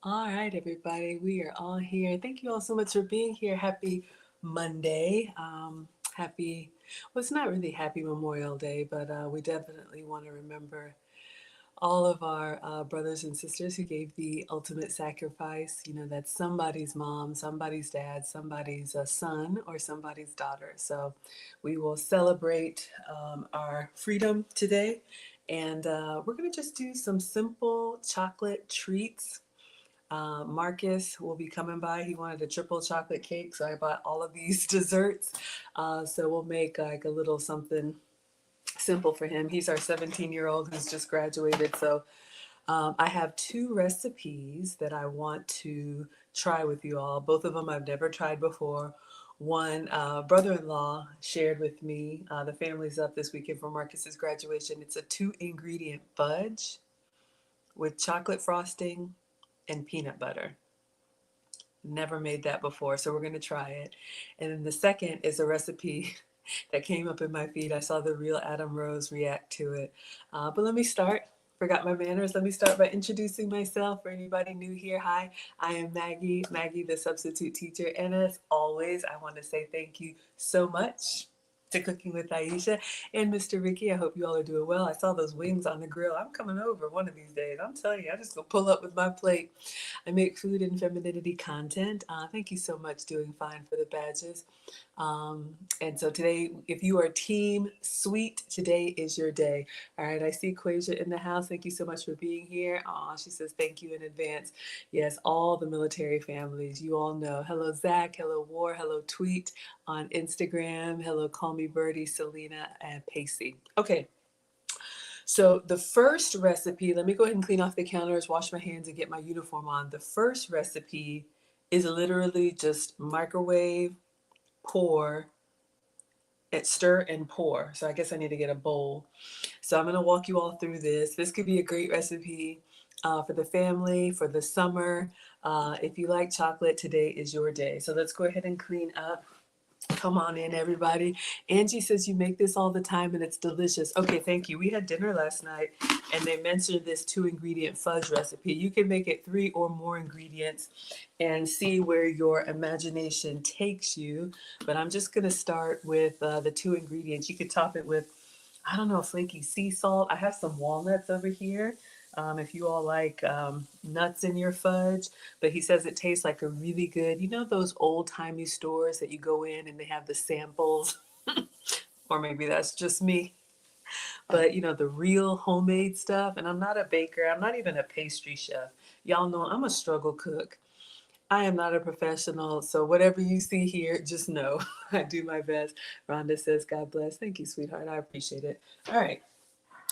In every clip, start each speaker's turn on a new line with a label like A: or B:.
A: All right, everybody, we are all here. Thank you all so much for being here. Happy Monday. Happy, well, it's not really happy Memorial Day, but we definitely want to remember all of our brothers and sisters who gave the ultimate sacrifice. You know, that's somebody's mom, somebody's dad, somebody's son, or somebody's daughter. So we will celebrate our freedom today. And we're going to just do some simple chocolate treats. Marcus will be coming by. He wanted a triple chocolate cake, so I bought all of these desserts. So we'll make like a little something simple for him. He's our 17-year-old who's just graduated. So I have two recipes that I want to try with you all. Both of them I've never tried before. One brother-in-law shared with me. The family's up this weekend for Marcus's graduation. It's a 2-ingredient fudge with chocolate frosting and peanut butter. Never made that before, so we're going to try it. And then the second is a recipe that came up in my feed. I saw the real Adam Rose react to it. But let me start. Forgot my manners. Let me start by introducing myself for anybody new here. Hi, I am Maggie, the substitute teacher. And as always, I want to say thank you so much to Cooking with Aisha and Mr. Ricky. I hope you all are doing well. I saw those wings on the grill. I'm coming over one of these days. I'm telling you, I'm just going to pull up with my plate. I make food and femininity content. Thank you so much, Doing Fine, for the badges. And so today, if you are team sweet, today is your day. All right, I see Quasia in the house. Thank you so much for being here. She says thank you in advance. Yes, all the military families, you all know. Hello, Zach. Hello, War. Hello, Tweet on Instagram. Hello, Call Me Birdie, Selena, and Pacey. Okay. So the first recipe, let me go ahead and clean off the counters, wash my hands, and get my uniform on. The first recipe is literally just microwave, pour, and stir and pour. So I guess I need to get a bowl. So I'm going to walk you all through this. This could be a great recipe for the family, for the summer. If you like chocolate, today is your day. So let's go ahead and clean up. Come on in, everybody. Angie says you make this all the time and it's delicious. Okay, thank you. We had dinner last night and they mentioned this 2-ingredient fudge recipe. You can make it 3 or more ingredients and see where your imagination takes you. But I'm just going to start with the 2 ingredients. You could top it with, I don't know, flaky sea salt. I have some walnuts over here. If you all like nuts in your fudge, but he says it tastes like a really good, you know, those old timey stores that you go in and they have the samples, or maybe that's just me, but you know, the real homemade stuff. And I'm not a baker, I'm not even a pastry chef. Y'all know I'm a struggle cook. I am not a professional, so whatever you see here, just know I do my best. Rhonda says, God bless. Thank you, sweetheart. I appreciate it. All right.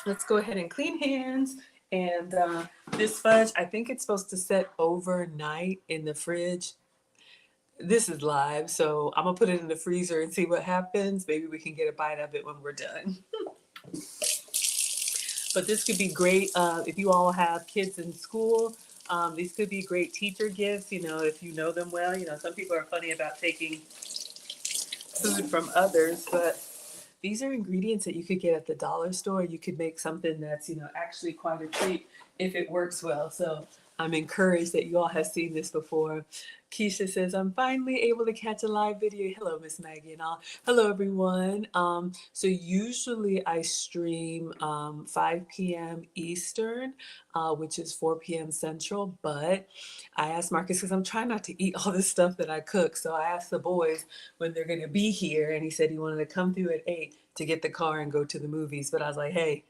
A: Let's go ahead and clean hands. And this fudge, I think it's supposed to set overnight in the fridge. This is live, so I'm gonna put it in the freezer and see what happens. Maybe we can get a bite of it when we're done. But this could be great if you all have kids in school. These could be great teacher gifts, you know, if you know them well. You know, some people are funny about taking food from others, but these are ingredients that you could get at the dollar store. You could make something that's, you know, actually quite a treat if it works well. So I'm encouraged that you all have seen this before. Keisha says, I'm finally able to catch a live video. Hello, Miss Maggie and all. Hello, everyone. So usually I stream 5 p.m. Eastern, which is 4 p.m. Central. But I asked Marcus, because I'm trying not to eat all this stuff that I cook. So I asked the boys when they're going to be here. And he said he wanted to come through at 8 to get the car and go to the movies. But I was like, hey,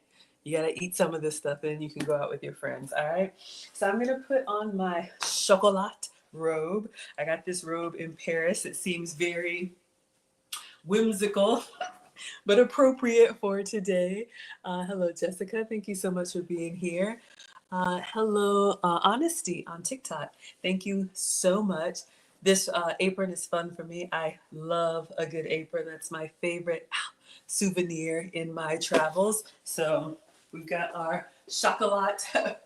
A: you got to eat some of this stuff and then you can go out with your friends. All right. So I'm going to put on my chocolat robe. I got this robe in Paris. It seems very whimsical, but appropriate for today. Hello, Jessica. Thank you so much for being here. Hello, Honesty on TikTok. Thank you so much. This apron is fun for me. I love a good apron. That's my favorite souvenir in my travels. So we've got our chocolat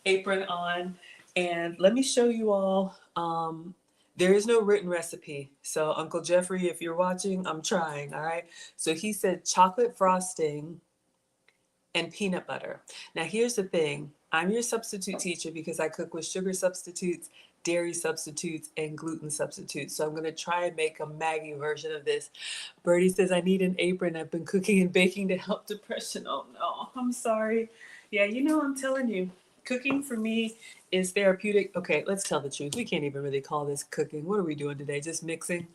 A: apron on. And let me show you all. There is no written recipe. So Uncle Jeffrey, if you're watching, I'm trying. All right. So he said chocolate frosting and peanut butter. Now here's the thing. I'm your substitute teacher because I cook with sugar substitutes, dairy substitutes, and gluten substitutes. So I'm going to try and make a Maggie version of this. Birdie says, I need an apron. I've been cooking and baking to help depression. Oh no, I'm sorry. Yeah, I'm telling you, cooking for me is therapeutic. Okay, let's tell the truth. We can't even really call this cooking. What are we doing today? Just mixing.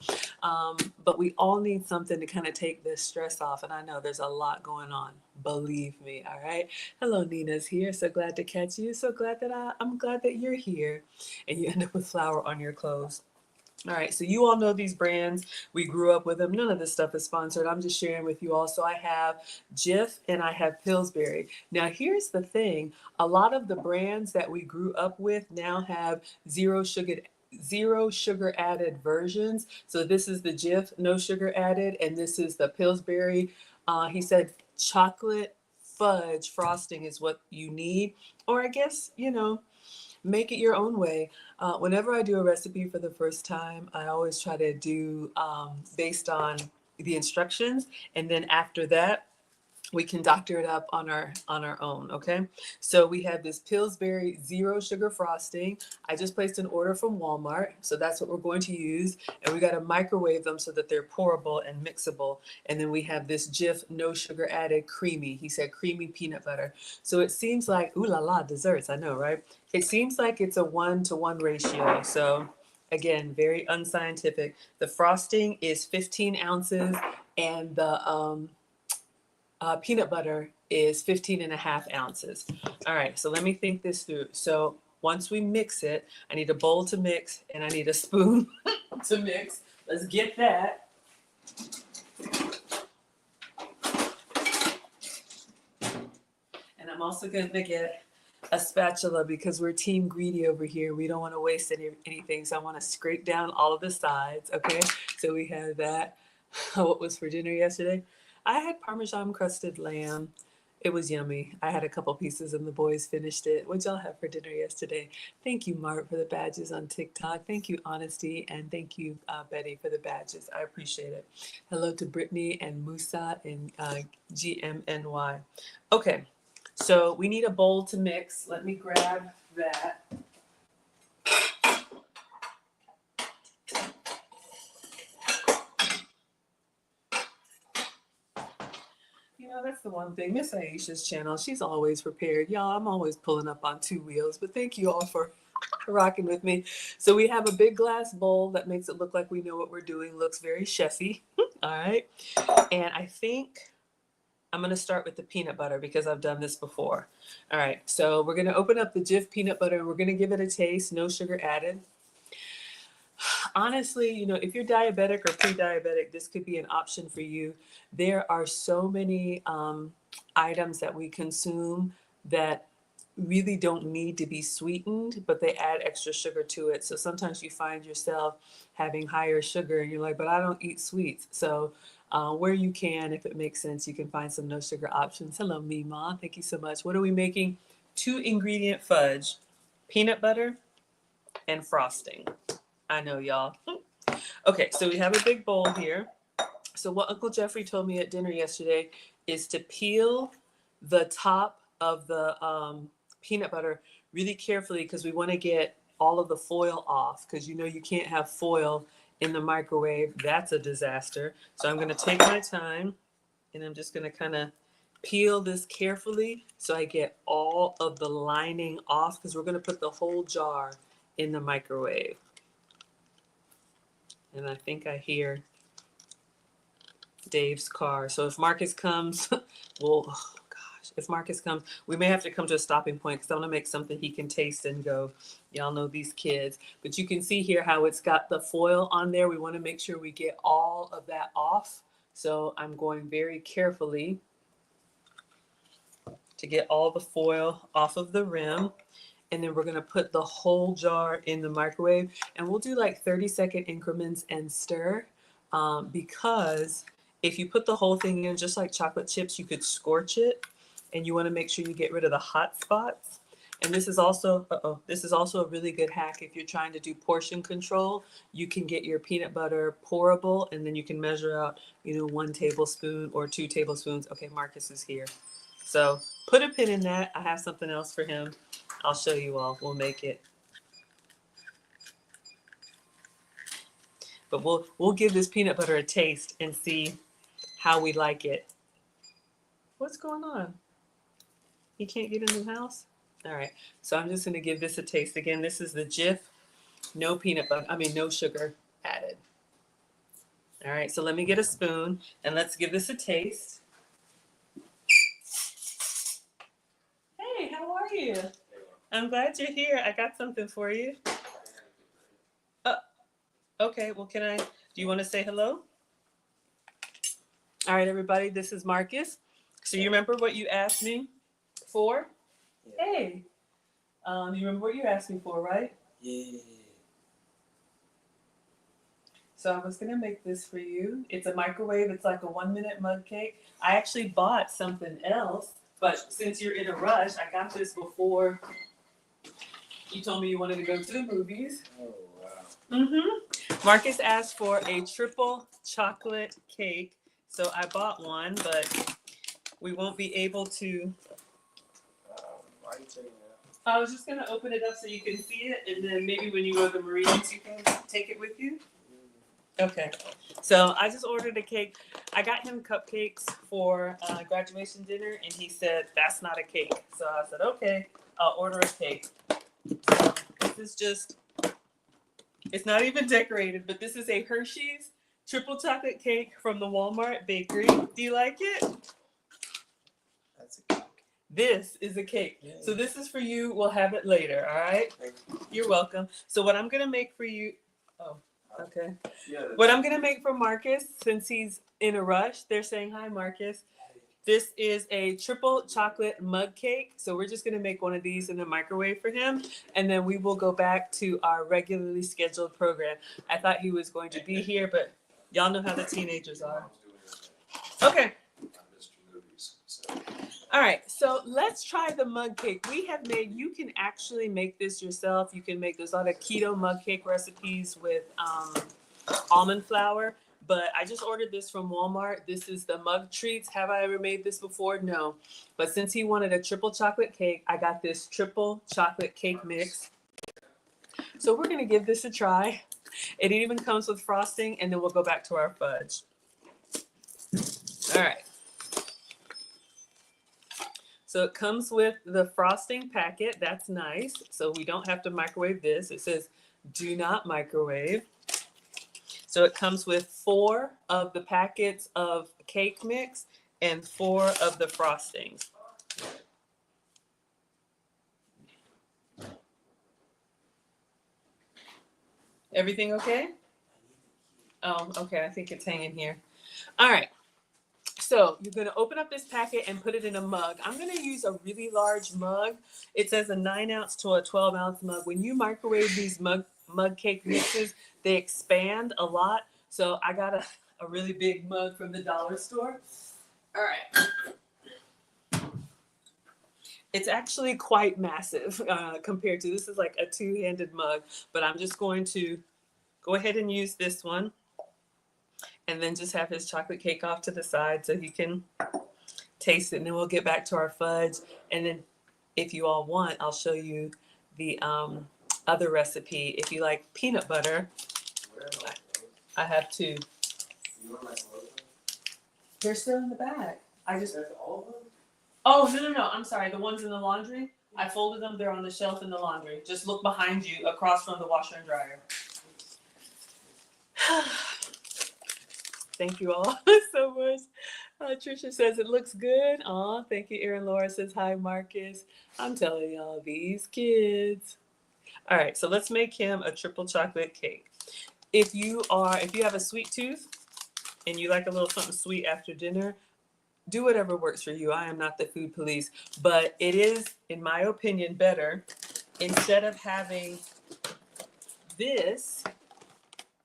A: But we all need something to kind of take this stress off. And I know there's a lot going on. Believe me. All right. Hello, Nina's here. So glad to catch you. So glad that I'm glad that you're here and you end up with flour on your clothes. All right, so you all know these brands. We grew up with them. None of this stuff is sponsored. I'm just sharing with you all. So I have Jif and I have Pillsbury. Now, here's the thing. A lot of the brands that we grew up with now have zero sugar added versions. So this is the Jif, no sugar added, and this is the Pillsbury. He said chocolate fudge frosting is what you need. Or I guess, make it your own way. Whenever I do a recipe for the first time, I always try to do based on the instructions, and then after that, we can doctor it up on our own. Okay, so we have this Pillsbury zero sugar frosting. I just placed an order from Walmart, so that's what we're going to use, and we got to microwave them so that they're pourable and mixable. And then we have this Jif no sugar added creamy. He said creamy peanut butter. So it seems like ooh la la desserts. I know, right? It seems like it's a 1-to-1 ratio. So again, very unscientific. The frosting is 15 ounces, and the peanut butter is 15 and a half ounces. All right, so let me think this through. So once we mix it, I need a bowl to mix and I need a spoon to mix. Let's get that. And I'm also going to get a spatula because we're team greedy over here. We don't want to waste anything. So I want to scrape down all of the sides. Okay, so we have that. What was for dinner yesterday? I had Parmesan crusted lamb. It was yummy. I had a couple pieces and the boys finished it. What'd y'all have for dinner yesterday? Thank you, Mark, for the badges on TikTok. Thank you, Honesty. And thank you, Betty, for the badges. I appreciate it. Hello to Brittany and Musa and GMNY. Okay, so we need a bowl to mix. Let me grab that. That's the one thing. Miss Aisha'S channel, she's always prepared. Y'all, I'm always pulling up on two wheels, but thank you all for rocking with me. So we have a big glass bowl that makes it look like we know what we're doing. Looks very chefy. All right. And I think I'm going to start with the peanut butter because I've done this before. All right. So we're going to open up the Jif peanut butter and we're going to give it a taste. No sugar added. Honestly, if you're diabetic or pre-diabetic, this could be an option for you. There are so many items that we consume that really don't need to be sweetened, but they add extra sugar to it. So sometimes you find yourself having higher sugar and you're like, but I don't eat sweets. So where you can, if it makes sense, you can find some no sugar options. Hello, Mima. Thank you so much. What are we making? 2-ingredient fudge, peanut butter, and frosting. I know, y'all. Okay, so we have a big bowl here. So what Uncle Jeffrey told me at dinner yesterday is to peel the top of the peanut butter really carefully because we want to get all of the foil off because you can't have foil in the microwave. That's a disaster. So I'm going to take my time and I'm just going to kind of peel this carefully so I get all of the lining off because we're going to put the whole jar in the microwave. And I think I hear Dave's car. So if Marcus comes, if Marcus comes, we may have to come to a stopping point because I want to make something he can taste and go, y'all know these kids. But you can see here how it's got the foil on there. We want to make sure we get all of that off. So I'm going very carefully to get all the foil off of the rim. And then we're going to put the whole jar in the microwave. And we'll do like 30-second increments and stir because if you put the whole thing in, just like chocolate chips, you could scorch it. And you want to make sure you get rid of the hot spots. And this is also a really good hack if you're trying to do portion control. You can get your peanut butter pourable and then you can measure out, 1 tablespoon or 2 tablespoons. Okay, Marcus is here. So Put a pin in that. I have something else for him. I'll show you all. We'll make it. But we'll give this peanut butter a taste and see how we like it. What's going on? He can't get in the house? All right. So I'm just going to give this a taste. Again, this is the Jif. No peanut butter. No sugar added. All right. So let me get a spoon and let's give this a taste. Hey, how are you? I'm glad you're here. I got something for you. Okay. Well, do you want to say hello? All right, everybody. This is Marcus. So you remember what you asked me for? Yeah. Hey. You remember what you asked me for, right? Yeah. So I was gonna make this for you. It's a microwave. It's like a 1-minute mug cake. I actually bought something else, but since you're in a rush, I got this before you told me you wanted to go to the movies. Oh wow. Marcus asked for a triple chocolate cake, so I bought one, but we won't be able to. Why are you taking it out? I was just gonna open it up so you can see it, and then maybe when you go to the Marines, you can take it with you. Okay, so I just ordered a cake. I got him cupcakes for graduation dinner, and he said, that's not a cake. So I said, okay, I'll order a cake. So this is just, it's not even decorated, but this is a Hershey's triple chocolate cake from the Walmart bakery. Do you like it? That's a cake. This is a cake. Yeah. So this is for you. We'll have it later, all right? You're welcome. So what I'm going to make for you, okay. Yeah, what I'm going to make for Marcus, since he's in a rush, they're saying, hi, Marcus. This is a triple chocolate mug cake. So we're just going to make one of these in the microwave for him. And then we will go back to our regularly scheduled program. I thought he was going to be here, but y'all know how the teenagers are. Okay. All right, so let's try the mug cake. You can actually make this yourself. You can make, there's a lot of keto mug cake recipes with almond flour, but I just ordered this from Walmart. This is the Mug Treats. Have I ever made this before? No. But since he wanted a triple chocolate cake, I got this triple chocolate cake mix. So we're gonna give this a try. It even comes with frosting, and then we'll go back to our fudge. All right. So it comes with the frosting packet. That's nice. So we don't have to microwave this. It says, do not microwave. So it comes with 4 of the packets of cake mix and 4 of the frostings. Everything okay? Oh, okay. I think it's hanging here. All right. So you're going to open up this packet and put it in a mug. I'm going to use a really large mug. It says a 9-ounce to a 12-ounce mug. When you microwave these mug cake mixes, they expand a lot. So I got a really big mug from the dollar store. All right. It's actually quite massive compared to, this is like a 2-handed mug, but I'm just going to go ahead and use this one. And then just have his chocolate cake off to the side so he can taste it. And then we'll get back to our fudge. And then if you all want, I'll show you the other recipe. If you like peanut butter, I have 2. They're still in the bag. I just... all of them? Oh, no. I'm sorry. The ones in the laundry, I folded them. They're on the shelf in the laundry. Just look behind you across from the washer and dryer. Thank you all so much. Trisha says it looks good. Aw, thank you. Erin Laura says, hi, Marcus. I'm telling y'all, these kids. All right, so let's make him a triple chocolate cake. If you have a sweet tooth and you like a little something sweet after dinner, do whatever works for you. I am not the food police, but it is, in my opinion, better instead of having this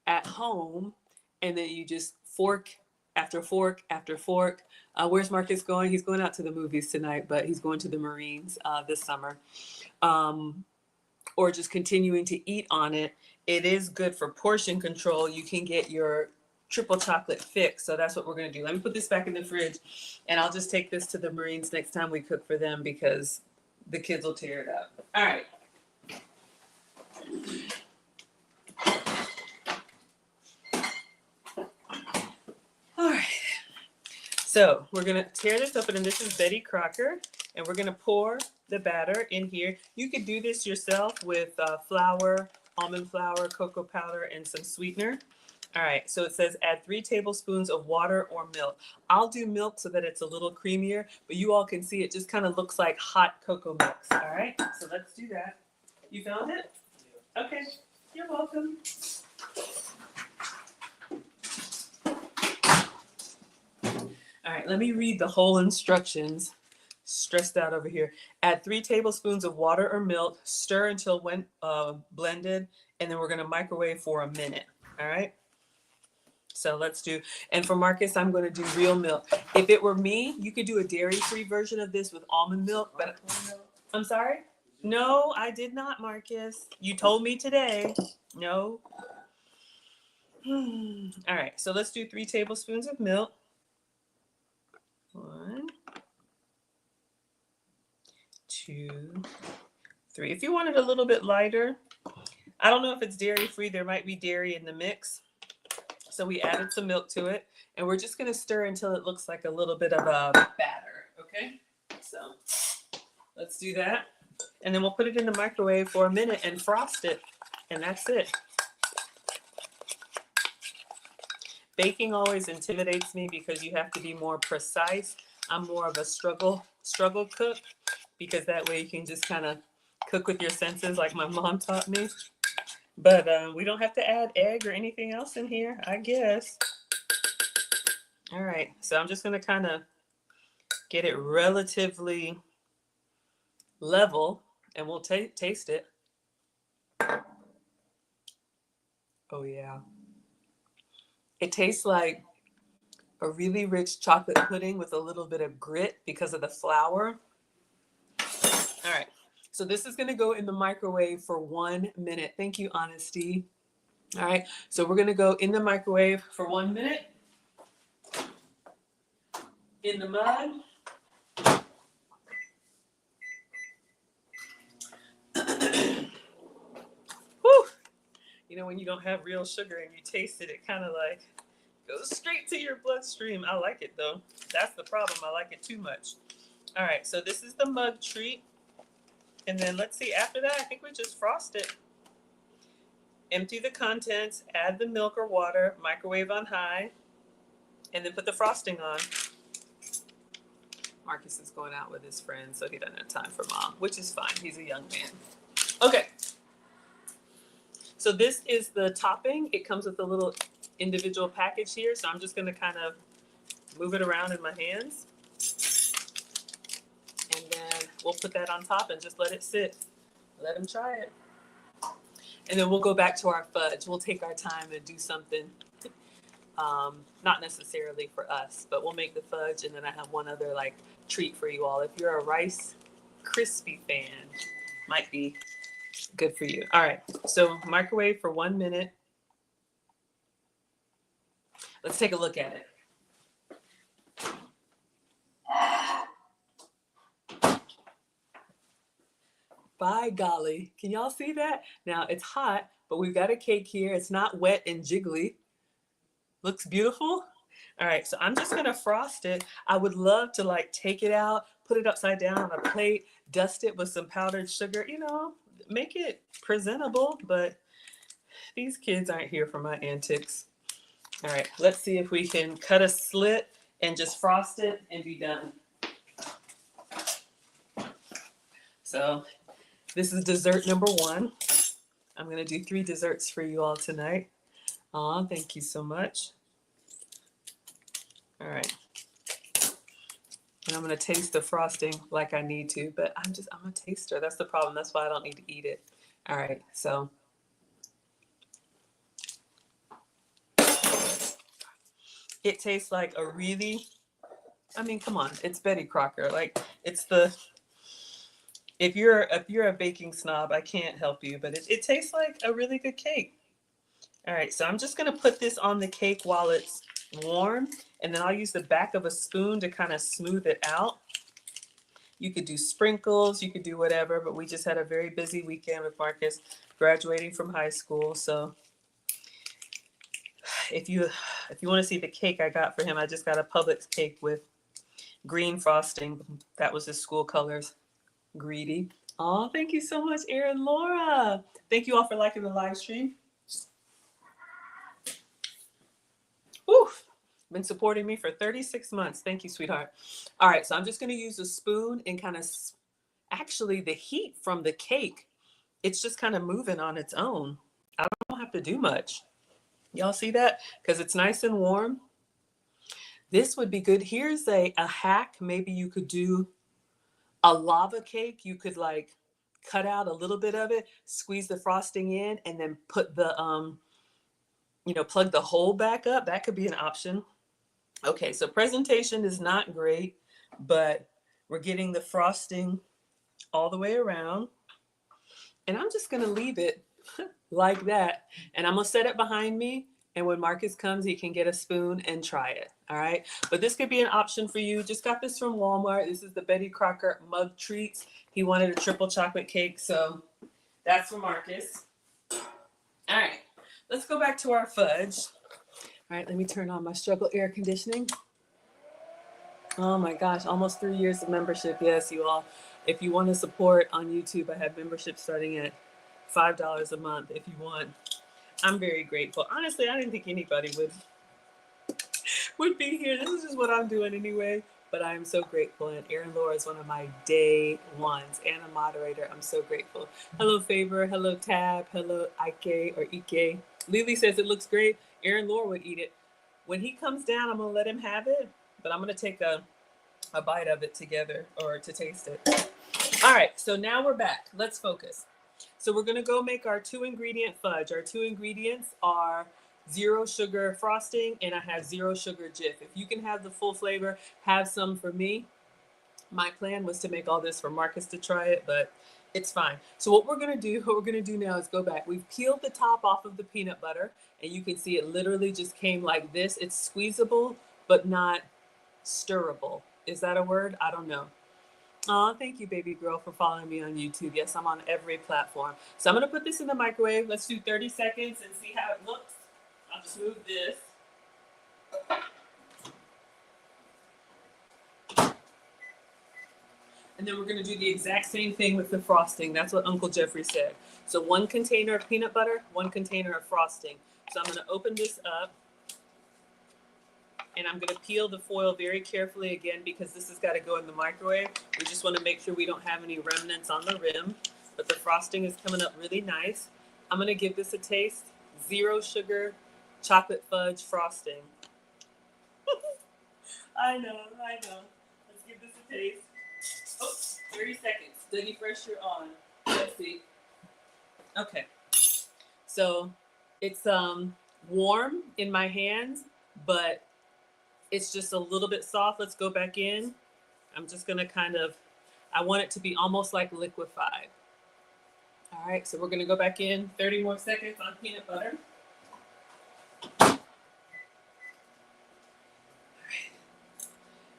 A: at home and then you just fork after fork after fork. Where's Marcus going? He's going out to the movies tonight, but he's going to the Marines this summer. Or just continuing to eat on it. It is good for portion control. You can get your triple chocolate fix. So that's what we're going to do. Let me put this back in the fridge, and I'll just take this to the Marines next time we cook for them because the kids will tear it up. All right. All right. So we're going to tear this open, and this is Betty Crocker, and we're going to pour the batter in here. You could do this yourself with flour, almond flour, cocoa powder, and some sweetener. All right, so it says add 3 tablespoons of water or milk. I'll do milk so that it's a little creamier, but you all can see it just kind of looks like hot cocoa mix. All right, so let's do that. You found it? Okay, you're welcome. All right, let me read the whole instructions. Stressed out over here. Add 3 tablespoons of water or milk, stir until when blended, and then we're gonna microwave for a minute. All right. So let's do, and for Marcus, I'm going to do real milk. If it were me, you could do a dairy-free version of this with almond milk, but I'm sorry? No, I did not, Marcus. You told me today. No. All right, so let's do 3 tablespoons of milk. 1, 2, 3. If you want it a little bit lighter, I don't know if it's dairy-free. There might be dairy in the mix. So we added some milk to it, and we're just going to stir until it looks like a little bit of a batter, okay? So let's do that. And then we'll put it in the microwave for a minute and frost it, and that's it. Baking always intimidates me because you have to be more precise. I'm more of a struggle cook because that way you can just kind of cook with your senses like my mom taught me. But we don't have to add egg or anything else in here, I guess. All right, so I'm just going to kind of get it relatively level, and we'll taste it. Oh, yeah. It tastes like a really rich chocolate pudding with a little bit of grit because of the flour. All right. So this is going to go in the microwave for 1 minute. Thank you, Honesty. All right. So we're going to go in the microwave for 1 minute. In the mug. Whew. You know, when you don't have real sugar and you taste it, it kind of like goes straight to your bloodstream. I like it though. That's the problem. I like it too much. All right. So this is the mug treat. And then let's see, after that, I think we just frost it. Empty the contents, add the milk or water, microwave on high, and then put the frosting on. Marcus is going out with his friends, so he doesn't have time for mom, which is fine. He's a young man. Okay. So this is the topping. It comes with a little individual package here, so I'm just going to kind of move it around in my hands. And then we'll put that on top and just let it sit. Let him try it. And then we'll go back to our fudge. We'll take our time and do something, not necessarily for us, but we'll make the fudge. And then I have one other like treat for you all. If you're a Rice Krispie fan, might be good for you. All right, so microwave for 1 minute. Let's take a look at it. By golly, can y'all see that? Now it's hot, but we've got a cake here. It's not wet and jiggly. Looks beautiful. All right, so I'm just gonna frost it. I would love to like take it out, put it upside down on a plate, dust it with some powdered sugar, you know, make it presentable, but these kids aren't here for my antics. All right, let's see if we can cut a slit and just frost it and be done. So this is dessert number 1. I'm going to do 3 desserts for you all tonight. Aw, thank you so much. All right. And I'm going to taste the frosting like I need to, but I'm a taster. That's the problem. That's why I don't need to eat it. All right, so. It tastes like a really, I mean, come on, it's Betty Crocker. Like, it's the, if you're a baking snob, I can't help you, but it tastes like a really good cake. All right, so I'm just gonna put this on the cake while it's warm, and then I'll use the back of a spoon to kind of smooth it out. You could do sprinkles, you could do whatever, but we just had a very busy weekend with Marcus graduating from high school. So if you want to see the cake I got for him, I just got a Publix cake with green frosting. That was his school colors. Greedy. Oh, thank you so much, Erin Laura. Thank you all for liking the live stream. Oof. Been supporting me for 36 months. Thank you, sweetheart. All right, so I'm just going to use a spoon and kind of, actually, the heat from the cake, it's just kind of moving on its own. I don't have to do much. Y'all see that? Because it's nice and warm. This would be good. Here's a hack. Maybe you could do a lava cake. You could like cut out a little bit of it, squeeze the frosting in, and then put the, plug the hole back up. That could be an option. Okay, so presentation is not great, but we're getting the frosting all the way around. And I'm just gonna leave it like that. And I'm gonna set it behind me. And when Marcus comes, he can get a spoon and try it. All right. But this could be an option for you. Just got this from Walmart. This is the Betty Crocker mug treats. He wanted a triple chocolate cake. So that's for Marcus. All right. Let's go back to our fudge. All right. Let me turn on my struggle air conditioning. Oh my gosh. Almost 3 years of membership. Yes, you all. If you want to support on YouTube, I have membership starting at $5 a month if you want. I'm very grateful. Honestly, I didn't think anybody would be here. This is just what I'm doing anyway. But I am so grateful. And Erin Laura is one of my day ones and a moderator. I'm so grateful. Hello, Favor. Hello, Tab. Hello, Ike or Ike. Lily says it looks great. Erin Laura would eat it. When he comes down, I'm going to let him have it. But I'm going to take a bite of it together or to taste it. All right. So now we're back. Let's focus. So we're going to go make our 2-ingredient fudge. Our 2 ingredients are 0 sugar frosting, and I have 0 sugar Jif. If you can have the full flavor, have some for me. My plan was to make all this for Marcus to try it, but it's fine. So what we're going to do now is go back. We've peeled the top off of the peanut butter, and you can see it literally just came like this. It's squeezable, but not stirrable. Is that a word? I don't know. Oh, thank you, baby girl, for following me on YouTube. Yes, I'm on every platform. So I'm going to put this in the microwave. Let's do 30 seconds and see how it looks. I'll just move this. And then we're going to do the exact same thing with the frosting. That's what Uncle Jeffrey said. So 1 container of peanut butter, 1 container of frosting. So I'm going to open this up. And I'm going to peel the foil very carefully again because this has got to go in the microwave. We just want to make sure we don't have any remnants on the rim. But the frosting is coming up really nice. I'm going to give this a taste. 0 sugar chocolate fudge frosting. I know. Let's give this a taste. Oh, 30 seconds. Dougie Fresh, you're on. Let's see. Okay. So it's warm in my hands, but it's just a little bit soft. Let's go back in. I'm just going to I want it to be almost like liquefied. All right, so we're going to go back in 30 more seconds on peanut butter. All right.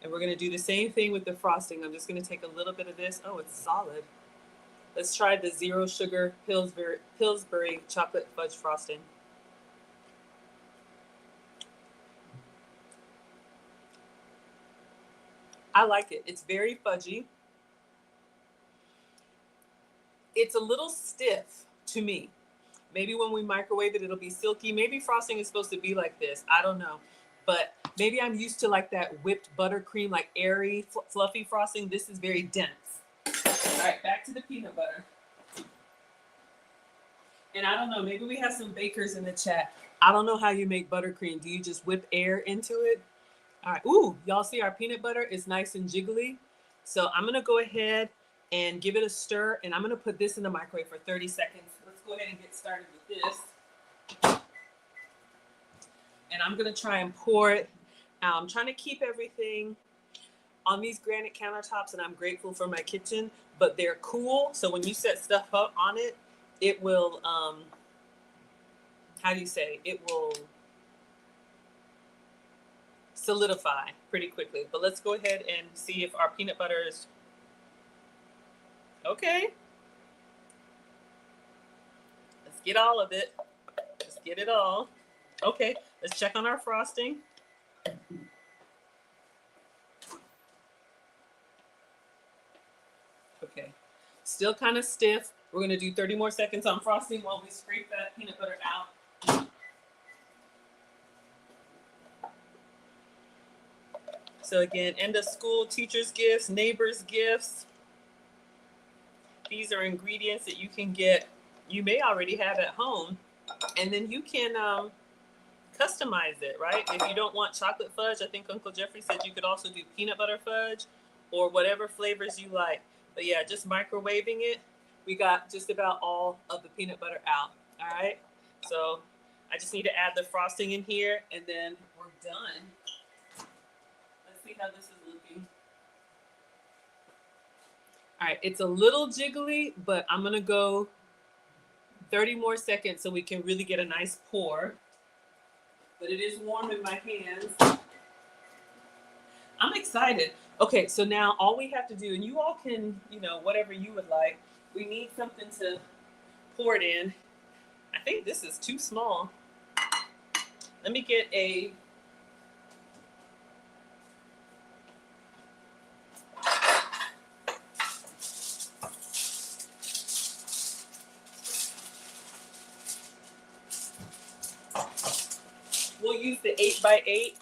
A: And we're going to do the same thing with the frosting. I'm just going to take a little bit of this. Oh, it's solid. Let's try the 0 sugar Pillsbury chocolate fudge frosting. I like it. It's very fudgy. It's a little stiff to me. Maybe when we microwave it, it'll be silky. Maybe frosting is supposed to be like this. I don't know. But maybe I'm used to like that whipped buttercream, like airy, fluffy frosting. This is very dense. All right, back to the peanut butter. And I don't know, maybe we have some bakers in the chat. I don't know how you make buttercream. Do you just whip air into it? All right. Ooh, y'all see our peanut butter is nice and jiggly. So I'm going to go ahead and give it a stir. And I'm going to put this in the microwave for 30 seconds. Let's go ahead and get started with this. And I'm going to try and pour it. I'm trying to keep everything on these granite countertops. And I'm grateful for my kitchen. But they're cool. So when you set stuff up on it, it will how do you say, it will solidify pretty quickly. But let's go ahead and see if our peanut butter is okay. Let's get all of it. Let's get it all. Okay, let's check on our frosting. Okay, still kind of stiff. We're gonna do 30 more seconds on frosting while we scrape that peanut butter out. So again, end of school, teachers' gifts, neighbors' gifts. These are ingredients that you can get, you may already have at home, and then you can customize it, right? If you don't want chocolate fudge, I think Uncle Jeffrey said you could also do peanut butter fudge or whatever flavors you like. But yeah, just microwaving it. We got just about all of the peanut butter out. All right. So I just need to add the frosting in here and then we're done. Let's see how this is looking. All right. It's a little jiggly, but I'm going to go 30 more seconds so we can really get a nice pour. But it is warm in my hands. I'm excited. Okay, so now all we have to do, and you all can, whatever you would like. We need something to pour it in. I think this is too small. Let me get a... We'll use the 8x8,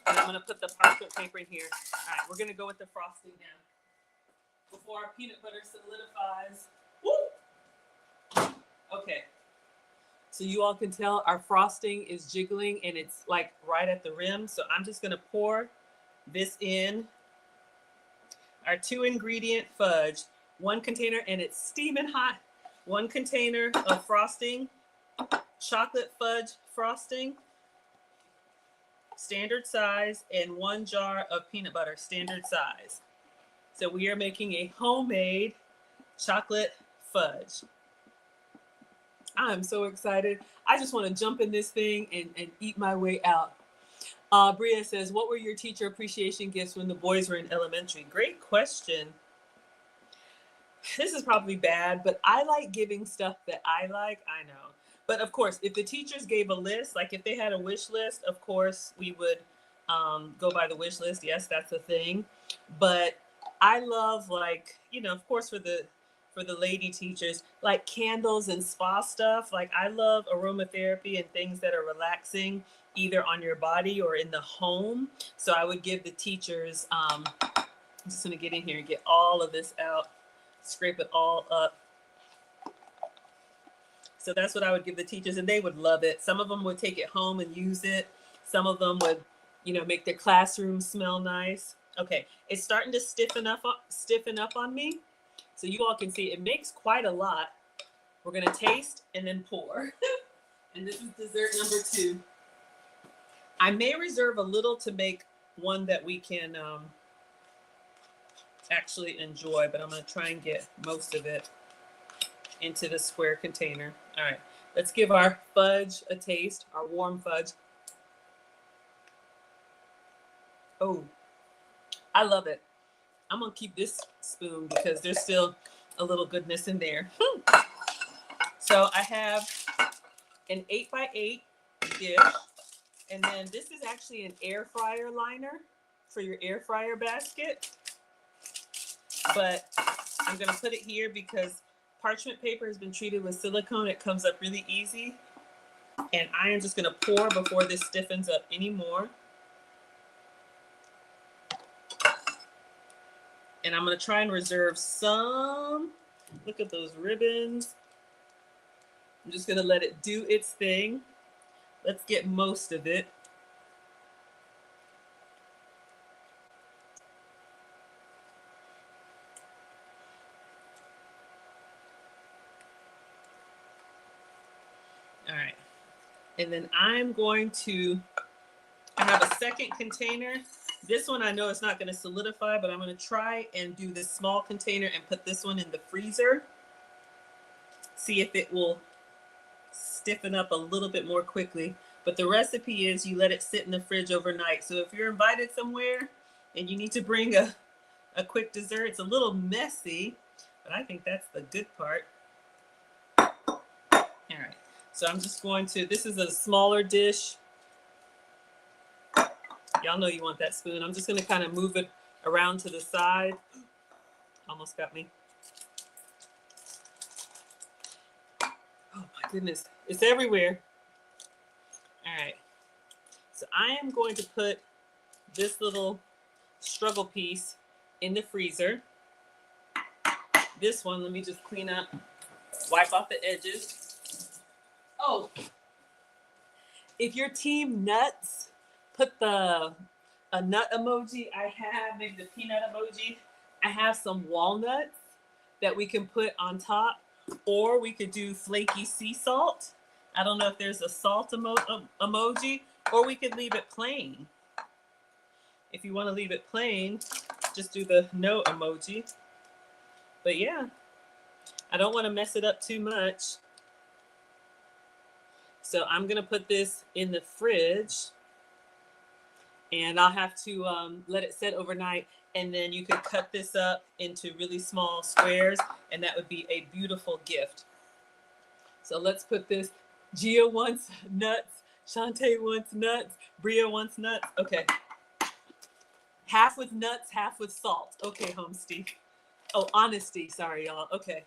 A: and I'm gonna put the parchment paper in here. All right, we're gonna go with the frosting now. Before our peanut butter solidifies. Woo! Okay. So you all can tell our frosting is jiggling and it's like right at the rim. So I'm just gonna pour this in. Our 2-ingredient fudge, 1 container, and it's steaming hot. 1 container of frosting, chocolate fudge frosting, standard size, and 1 jar of peanut butter, standard size. So we are making a homemade chocolate fudge. I'm so excited. I just want to jump in this thing and eat my way out. Bria says, what were your teacher appreciation gifts when the boys were in elementary? Great question. This is probably bad, but I like giving stuff that I like. I know. But of course, if the teachers gave a list, like if they had a wish list, of course, we would go by the wish list. Yes, that's a thing. But I love, like, of course, for the lady teachers, like candles and spa stuff. Like I love aromatherapy and things that are relaxing, either on your body or in the home. So I would give the teachers, I'm just gonna get in here and get all of this out, scrape it all up. So that's what I would give the teachers, and they would love it. Some of them would take it home and use it. Some of them would, make their classroom smell nice. Okay, it's starting to stiffen up on me. So you all can see it makes quite a lot. We're gonna taste and then pour. And this is dessert number 2. I may reserve a little to make one that we can actually enjoy, but I'm gonna try and get most of it into the square container. All right, let's give our fudge a taste, our warm fudge. Oh, I love it. I'm gonna keep this spoon because there's still a little goodness in there. So I have an 8x8 dish, and then this is actually an air fryer liner for your air fryer basket. But I'm gonna put it here because parchment paper has been treated with silicone. It comes up really easy. And I am just gonna pour before this stiffens up anymore. And I'm gonna try and reserve some. Look at those ribbons. I'm just gonna let it do its thing. Let's get most of it. All right. And then I'm going to, I have a second container. This one I know it's not going to solidify, but I'm going to try and do this small container and put this one in the freezer. See if it will
B: stiffen up a little bit more quickly. But the recipe is you let it sit in the fridge overnight. So if you're invited somewhere and you need to bring a quick dessert, it's a little messy, but I think that's the good part. All right, so I'm just going to, this is a smaller dish. Y'all know you want that spoon. I'm just going to kind of move it around to the side. Almost got me. Oh my goodness, it's everywhere. All right, so I am going to put this little struggle piece in the freezer. This one, let me just clean up, wipe off the edges. Oh, if you're team nuts, put a nut emoji. I have maybe the peanut emoji. I have some walnuts that we can put on top, or we could do flaky sea salt. I don't know if there's a salt emoji, or we could leave it plain. If you want to leave it plain, just do the no emoji. But yeah, I don't want to mess it up too much. So I'm going to put this in the fridge, and I'll have to let it sit overnight. And then you could cut this up into really small squares, and that would be a beautiful gift. So let's put this. Gia wants nuts. Shantae wants nuts. Bria wants nuts. Okay. Half with nuts, half with salt. Okay, Homesty. Oh, honesty. Sorry, y'all. Okay.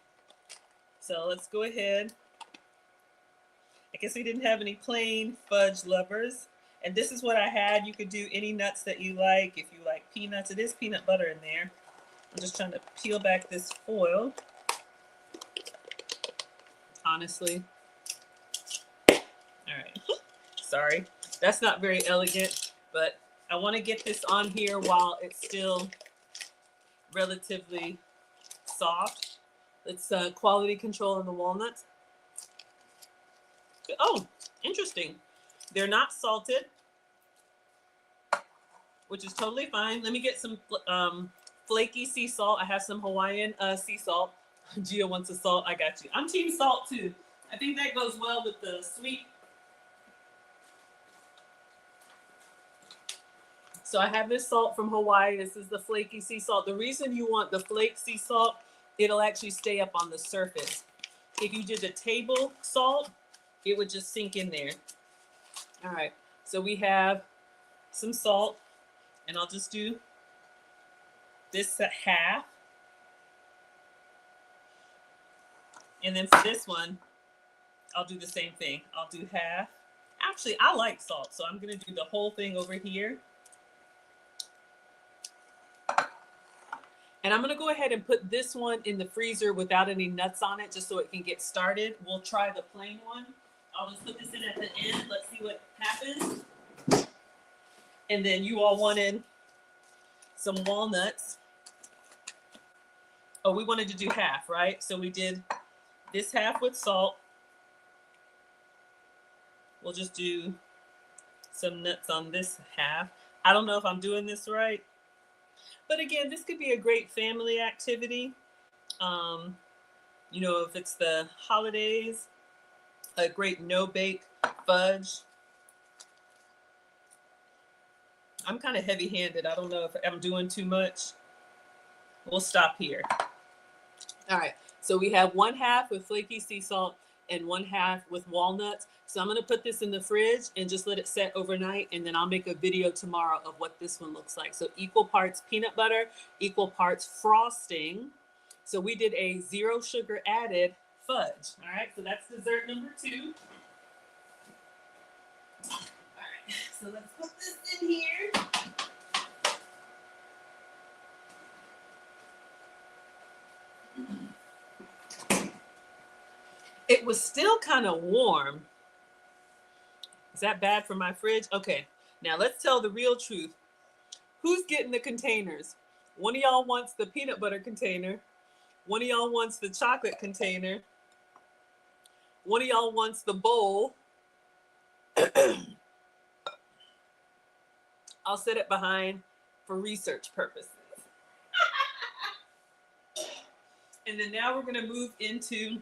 B: So let's go ahead. I guess we didn't have any plain fudge lovers. And this is what I had. You could do any nuts that you like. If you like peanuts, it is peanut butter in there. I'm just trying to peel back this foil. Honestly. All right. Sorry. That's not very elegant, but I want to get this on here while it's still relatively soft. It's quality control on the walnuts. Oh, interesting. They're not salted, which is totally fine. Let me get some flaky sea salt. I have some Hawaiian sea salt. Gia wants a salt. I got you. I'm team salt too. I think that goes well with the sweet. So I have this salt from Hawaii. This is the flaky sea salt. The reason you want the flake sea salt, it'll actually stay up on the surface. If you did a table salt, it would just sink in there. All right, so we have some salt, and I'll just do this half. And then for this one, I'll do the same thing. I'll do half. Actually, I like salt, so I'm gonna do the whole thing over here. And I'm gonna go ahead and put this one in the freezer without any nuts on it, just so it can get started. We'll try the plain one. I'll just put this in at the end. Let's see what happens. And then you all wanted some walnuts. Oh, we wanted to do half, right? So we did this half with salt. We'll just do some nuts on this half. I don't know if I'm doing this right. But again, this could be a great family activity. You know, if it's the holidays, a great no-bake fudge. I'm kind of heavy-handed. I don't know if I'm doing too much. We'll stop here. All right, so we have one half with flaky sea salt and one half with walnuts. So I'm gonna put this in the fridge and just let it set overnight, and then I'll make a video tomorrow of what this one looks like. So equal parts peanut butter, equal parts frosting. So we did a 0 sugar added fudge. All right, so that's dessert number 2. All right, so let's put this in here. It was still kind of warm. Is that bad for my fridge? Okay, now let's tell the real truth. Who's getting the containers? One of y'all wants the peanut butter container. One of y'all wants the chocolate container. One of y'all wants the bowl. I'll set it behind for research purposes. And then now we're going to move into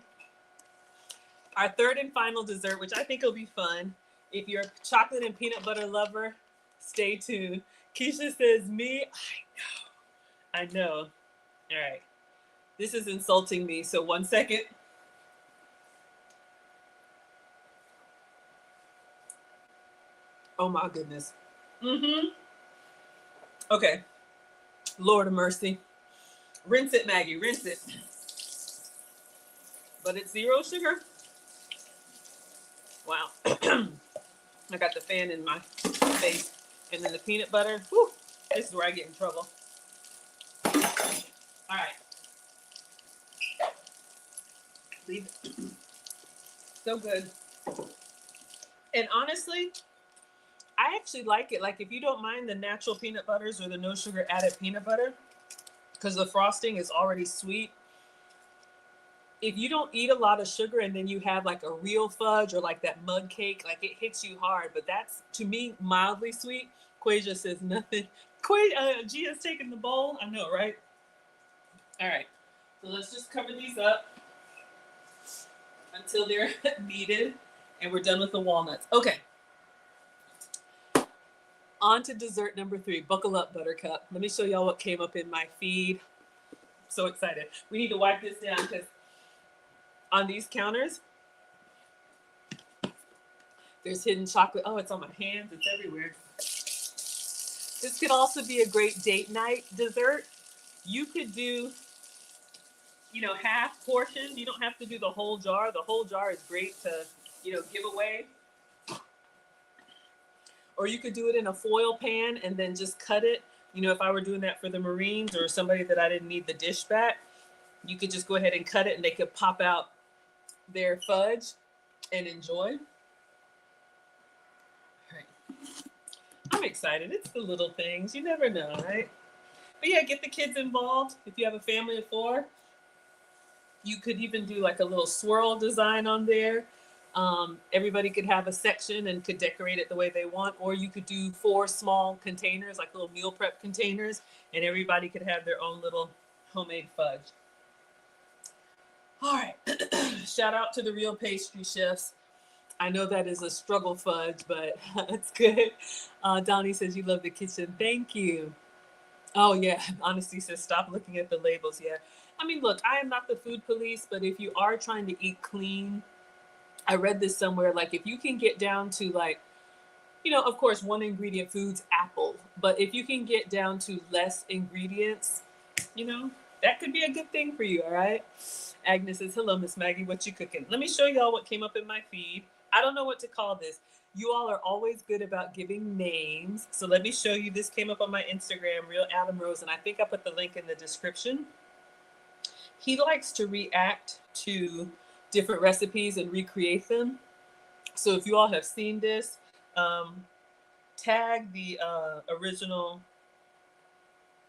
B: Our third and final dessert, which I think will be fun. If you're a chocolate and peanut butter lover, stay tuned. Keisha says, me, I know. All right. This is insulting me. So 1 second. Oh my goodness. Okay. Lord of mercy. Rinse it, Maggie. Rinse it. But it's 0 sugar. Wow. I got the fan in my face. And then the peanut butter. Whew, this is where I get in trouble. All right. Leave it. So good. And honestly, I actually like it. Like, if you don't mind the natural peanut butters or the no sugar added peanut butter, because the frosting is already sweet. If you don't eat a lot of sugar and then you have like a real fudge or like that mug cake, like it hits you hard. But that's, to me, mildly sweet. Quasia says nothing. Gia's taking the bowl. I know, right? All right. So let's just cover these up until they're kneaded. And we're done with the walnuts. Okay. On to dessert number 3. Buckle up, Buttercup. Let me show y'all what came up in my feed. I'm so excited. We need to wipe this down because on these counters, there's hidden chocolate. Oh, it's on my hands. It's everywhere. This could also be a great date night dessert. You could do, half portion. You don't have to do the whole jar. The whole jar is great to, give away. Or you could do it in a foil pan and then just cut it. If I were doing that for the Marines or somebody that I didn't need the dish back, you could just go ahead and cut it and they could pop out their fudge and enjoy. All right. I'm excited. It's the little things. You never know, right? But yeah, get the kids involved. If you have a family of 4, you could even do like a little swirl design on there. Everybody could have a section and could decorate it the way they want, or you could do 4 small containers, like little meal prep containers, and everybody could have their own little homemade fudge. All right. Shout out to the real pastry chefs. I know that is a struggle fudge, but it's good. Donnie says you love the kitchen. Thank you. Oh yeah, Honesty says stop looking at the labels. Yeah. I mean, look, I am not the food police, but if you are trying to eat clean, I read this somewhere, like if you can get down to like, of course, 1 ingredient foods, apple, but if you can get down to less ingredients, that could be a good thing for you, all right? Agnes says, hello, Miss Maggie, what you cooking? Let me show y'all what came up in my feed. I don't know what to call this. You all are always good about giving names. So let me show you. This came up on my Instagram, Real Adam Rose, and I think I put the link in the description. He likes to react to different recipes and recreate them. So if you all have seen this, tag the original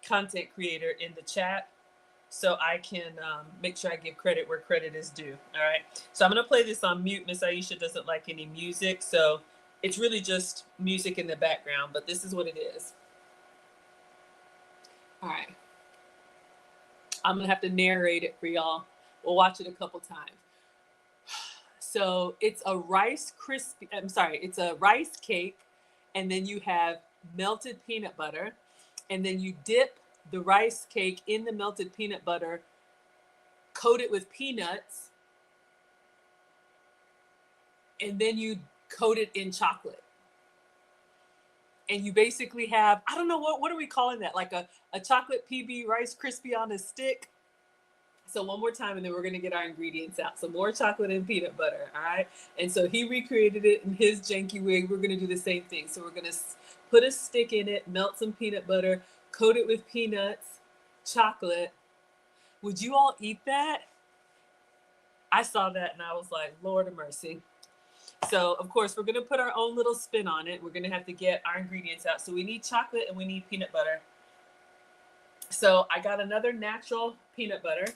B: content creator in the chat so I can make sure I give credit where credit is due. All right. So I'm going to play this on mute. Miss Aisha doesn't like any music, so it's really just music in the background, but this is what it is. All right. I'm going to have to narrate it for y'all. We'll watch it a couple times. So it's a rice cake, and then you have melted peanut butter, and then you dip the rice cake in the melted peanut butter, coat it with peanuts, and then you coat it in chocolate. And you basically have, I don't know, what are we calling that? Like a chocolate PB Rice Krispie on a stick. So one more time, and then we're going to get our ingredients out. So more chocolate and peanut butter, all right? And so he recreated it in his janky way. We're going to do the same thing. So we're going to put a stick in it, melt some peanut butter, coat it with peanuts, chocolate. Would you all eat that? I saw that and I was like, Lord of mercy. So, of course, we're going to put our own little spin on it. We're going to have to get our ingredients out. So we need chocolate and we need peanut butter. So I got another natural peanut butter.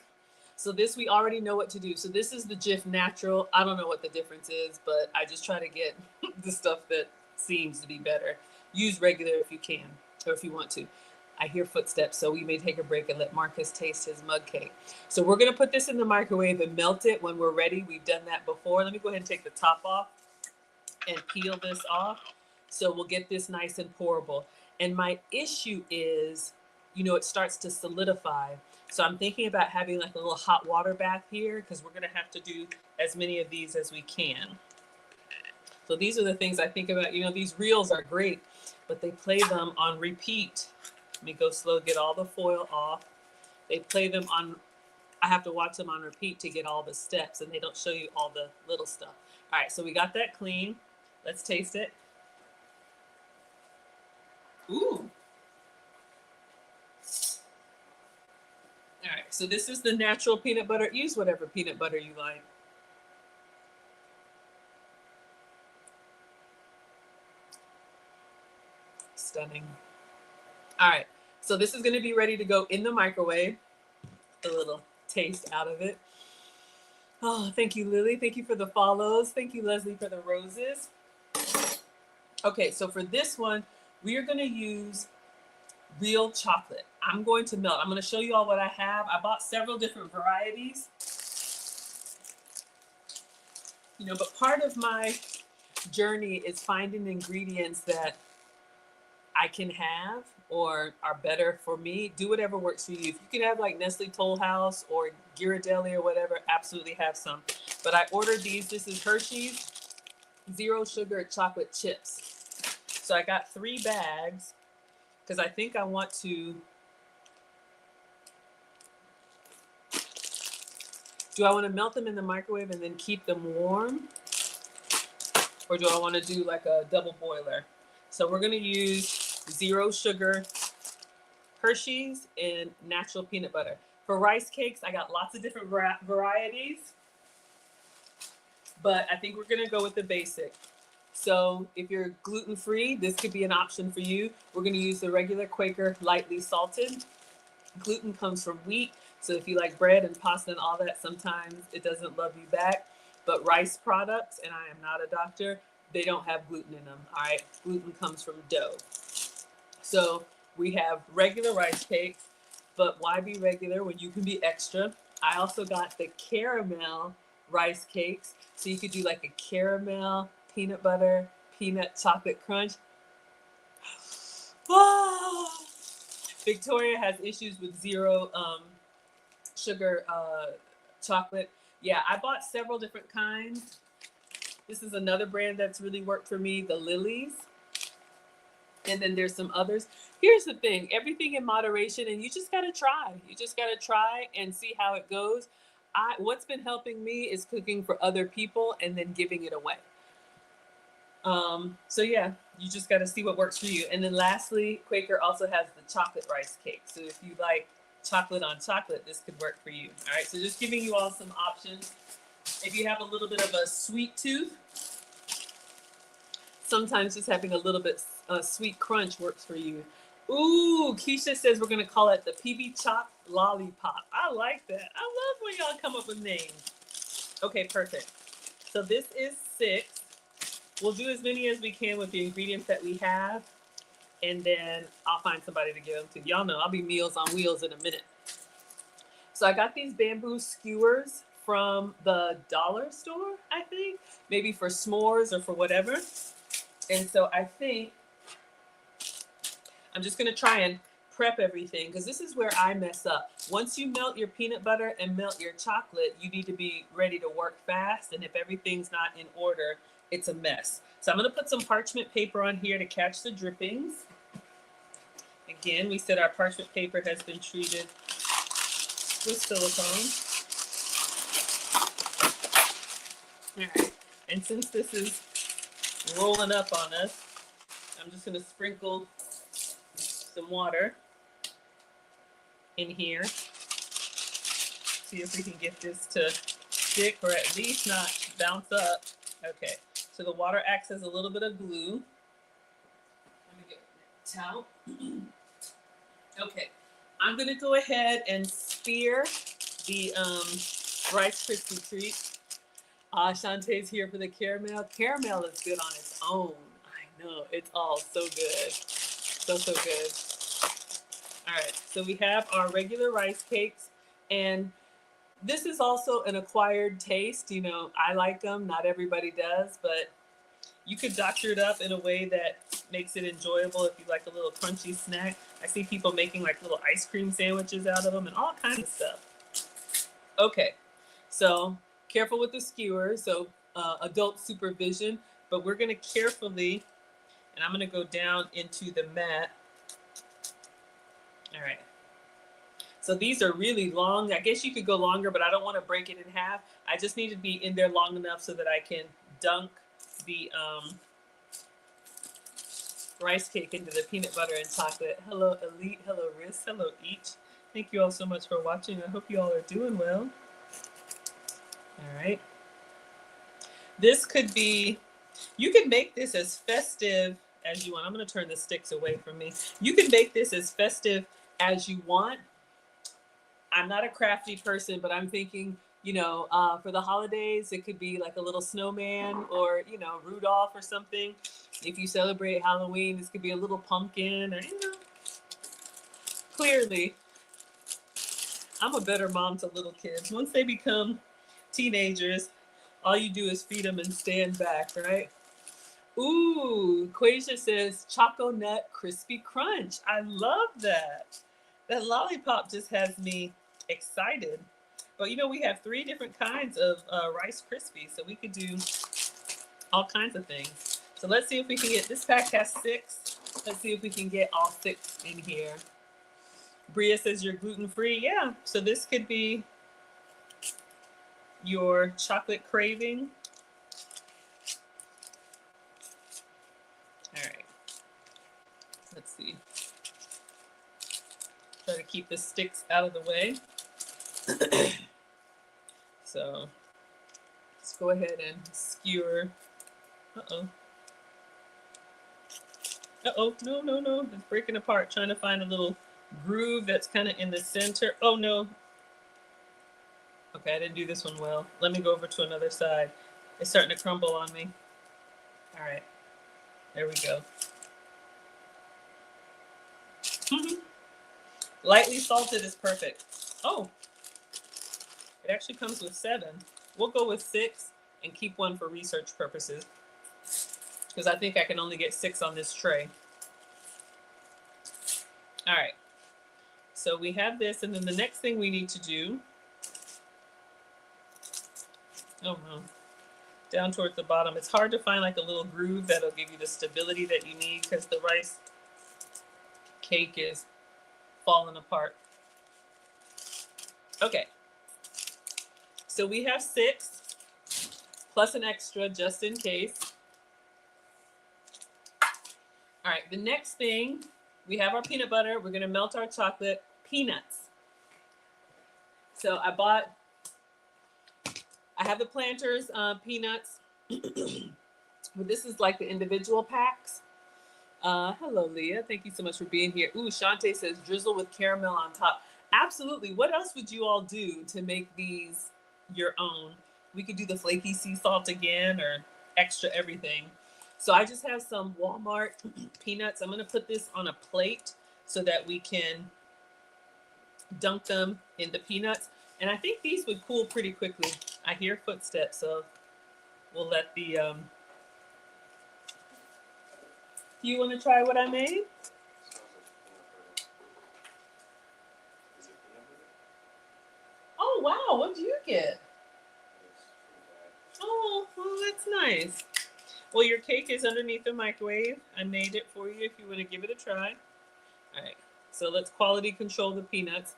B: So this, we already know what to do. So this is the Jif Natural. I don't know what the difference is, but I just try to get the stuff that seems to be better. Use regular if you can, or if you want to.
A: I hear footsteps, so we may take a break and let Marcus taste his mug cake. So we're gonna put this in the microwave and melt it when we're ready. We've done that before. Let me go ahead and take the top off and peel this off. So we'll get this nice and pourable. And my issue is, it starts to solidify. So I'm thinking about having like a little hot water bath here because we're gonna have to do as many of these as we can. So these are the things I think about. These reels are great, but they play them on repeat. Let me go slow, get all the foil off. They play them on, I have to watch them on repeat to get all the steps, and they don't show you all the little stuff. All right, so we got that clean. Let's taste it. Ooh. All right, so this is the natural peanut butter. Use whatever peanut butter you like. Stunning. All right, so this is gonna be ready to go in the microwave. A little taste out of it. Oh, thank you, Lily. Thank you for the follows. Thank you, Leslie, for the roses. Okay, so for this one, we are gonna use real chocolate. I'm going to melt. I'm going to show you all what I have. I bought several different varieties. But part of my journey is finding ingredients that I can have or are better for me. Do whatever works for you. If you can have like Nestle Toll House or Ghirardelli or whatever, absolutely have some. But I ordered these. This is Hershey's Zero Sugar Chocolate Chips. So I got 3 bags because I think I want to. Do I want to melt them in the microwave and then keep them warm? Or do I want to do like a double boiler? So we're going to use zero sugar Hershey's and natural peanut butter. For rice cakes, I got lots of different varieties, but I think we're going to go with the basic. So if you're gluten-free, this could be an option for you. We're going to use the regular Quaker lightly salted. Gluten comes from wheat. So if you like bread and pasta and all that, sometimes it doesn't love you back. But rice products, and I am not a doctor, they don't have gluten in them. All right, gluten comes from dough. So we have regular rice cakes, but why be regular when you can be extra? I also got the caramel rice cakes. So you could do like a caramel, peanut butter, peanut chocolate crunch. Oh! Victoria has issues with zero sugar chocolate. Yeah, I bought several different kinds. This is another brand that's really worked for me, the Lilies. And then there's some others. Here's the thing, everything in moderation, and you just gotta try. You just gotta try and see how it goes. What's been helping me is cooking for other people and then giving it away. So yeah, you just gotta see what works for you. And then lastly, Quaker also has the chocolate rice cake. So if you like chocolate on chocolate, this could work for you. All right, so just giving you all some options. If you have a little bit of a sweet tooth, sometimes just having a little bit sweet crunch works for you. Ooh, Keisha says we're gonna call it the PB Chop Lollipop. I like that. I love when y'all come up with names. Okay, perfect. So this is 6. We'll do as many as we can with the ingredients that we have, and then I'll find somebody to give them to. Y'all know I'll be Meals on Wheels in a minute. So I got these bamboo skewers from the dollar store, I think, maybe for s'mores or for whatever. And so I think I'm just gonna try and prep everything because this is where I mess up. Once you melt your peanut butter and melt your chocolate, you need to be ready to work fast. And if everything's not in order, it's a mess. So I'm gonna put some parchment paper on here to catch the drippings. Again, we said our parchment paper has been treated with silicone. All right, and since this is rolling up on us, I'm just gonna sprinkle some water in here. See if we can get this to stick or at least not bounce up. Okay, so the water acts as a little bit of glue. Let me get a towel. Okay, I'm gonna go ahead and spear the Rice Krispie treat. Shantae's here for the caramel. Caramel is good on its own. I know, it's all so good. So good.
B: All right, so we have our regular rice cakes, and this is also an acquired taste. You know, I like them. Not everybody does, but you could doctor it up in a way that makes it enjoyable if you like a little crunchy snack. I see people making like little ice cream sandwiches out of them and all kinds of stuff. Okay, so careful with the skewer. So adult supervision, but we're gonna carefully, and I'm gonna go down into the mat. All right. So these are really long. I guess you could go longer, but I don't want to break it in half. I just need to be in there long enough so that I can dunk the rice cake into the peanut butter and chocolate. Hello, Elite. Hello, Riz. Hello, Each. Thank you all so much for watching. I hope you all are doing well. All right. This could be, you can make this as festive as you want. I'm going to turn the sticks away from me. You can make this as festive as you want. I'm not a crafty person, but I'm thinking, you know, for the holidays, it could be like a little snowman or, you know, Rudolph or something. If you celebrate Halloween, this could be a little pumpkin or, you know, clearly, I'm a better mom to little kids. Once they become teenagers, all you do is feed them and stand back, right? Ooh, Quasia says Choco Nut Crispy Crunch. I love that. That lollipop just has me excited. But you know, we have 3 different kinds of Rice Krispies, so we could do all kinds of things. So let's see if we can get, this pack has 6. Let's see if we can get all 6 in here. Bria says you're gluten-free. Yeah, so this could be your chocolate craving. All right, let's see. Try to keep the sticks out of the way. So let's go ahead and skewer. Uh-oh. Uh-oh, no, no, no, it's breaking apart. Trying to find a little groove that's kind of in the center. Oh no. Okay, I didn't do this one well. Let me go over to another side. It's starting to crumble on me. All right, there we go. Lightly salted is perfect. Oh, it actually comes with 7. We'll go with 6 and keep 1 for research purposes, because I think I can only get 6 on this tray. All right, so we have this, and then the next thing we need to do, oh no, down towards the bottom. It's hard to find like a little groove that'll give you the stability that you need, because the rice cake is falling apart. Okay, so we have 6 plus an extra just in case. All right, the next thing, we have our peanut butter. We're gonna melt our chocolate. Peanuts. So I have the Planters peanuts. But this is like the individual packs. Hello, Leah. Thank you so much for being here. Ooh, Shantae says drizzle with caramel on top. Absolutely. What else would you all do to make these your own? We could do the flaky sea salt again, or extra everything. So I just have some Walmart peanuts. I'm going to put this on a plate so that we can dunk them in the peanuts. And I think these would cool pretty quickly. I hear footsteps, so we'll let the... Do you want to try what I made? Oh, wow. What did you get? Oh, well, that's nice. Well, your cake is underneath the microwave. I made it for you if you want to give it a try. All right. So let's quality control the peanuts.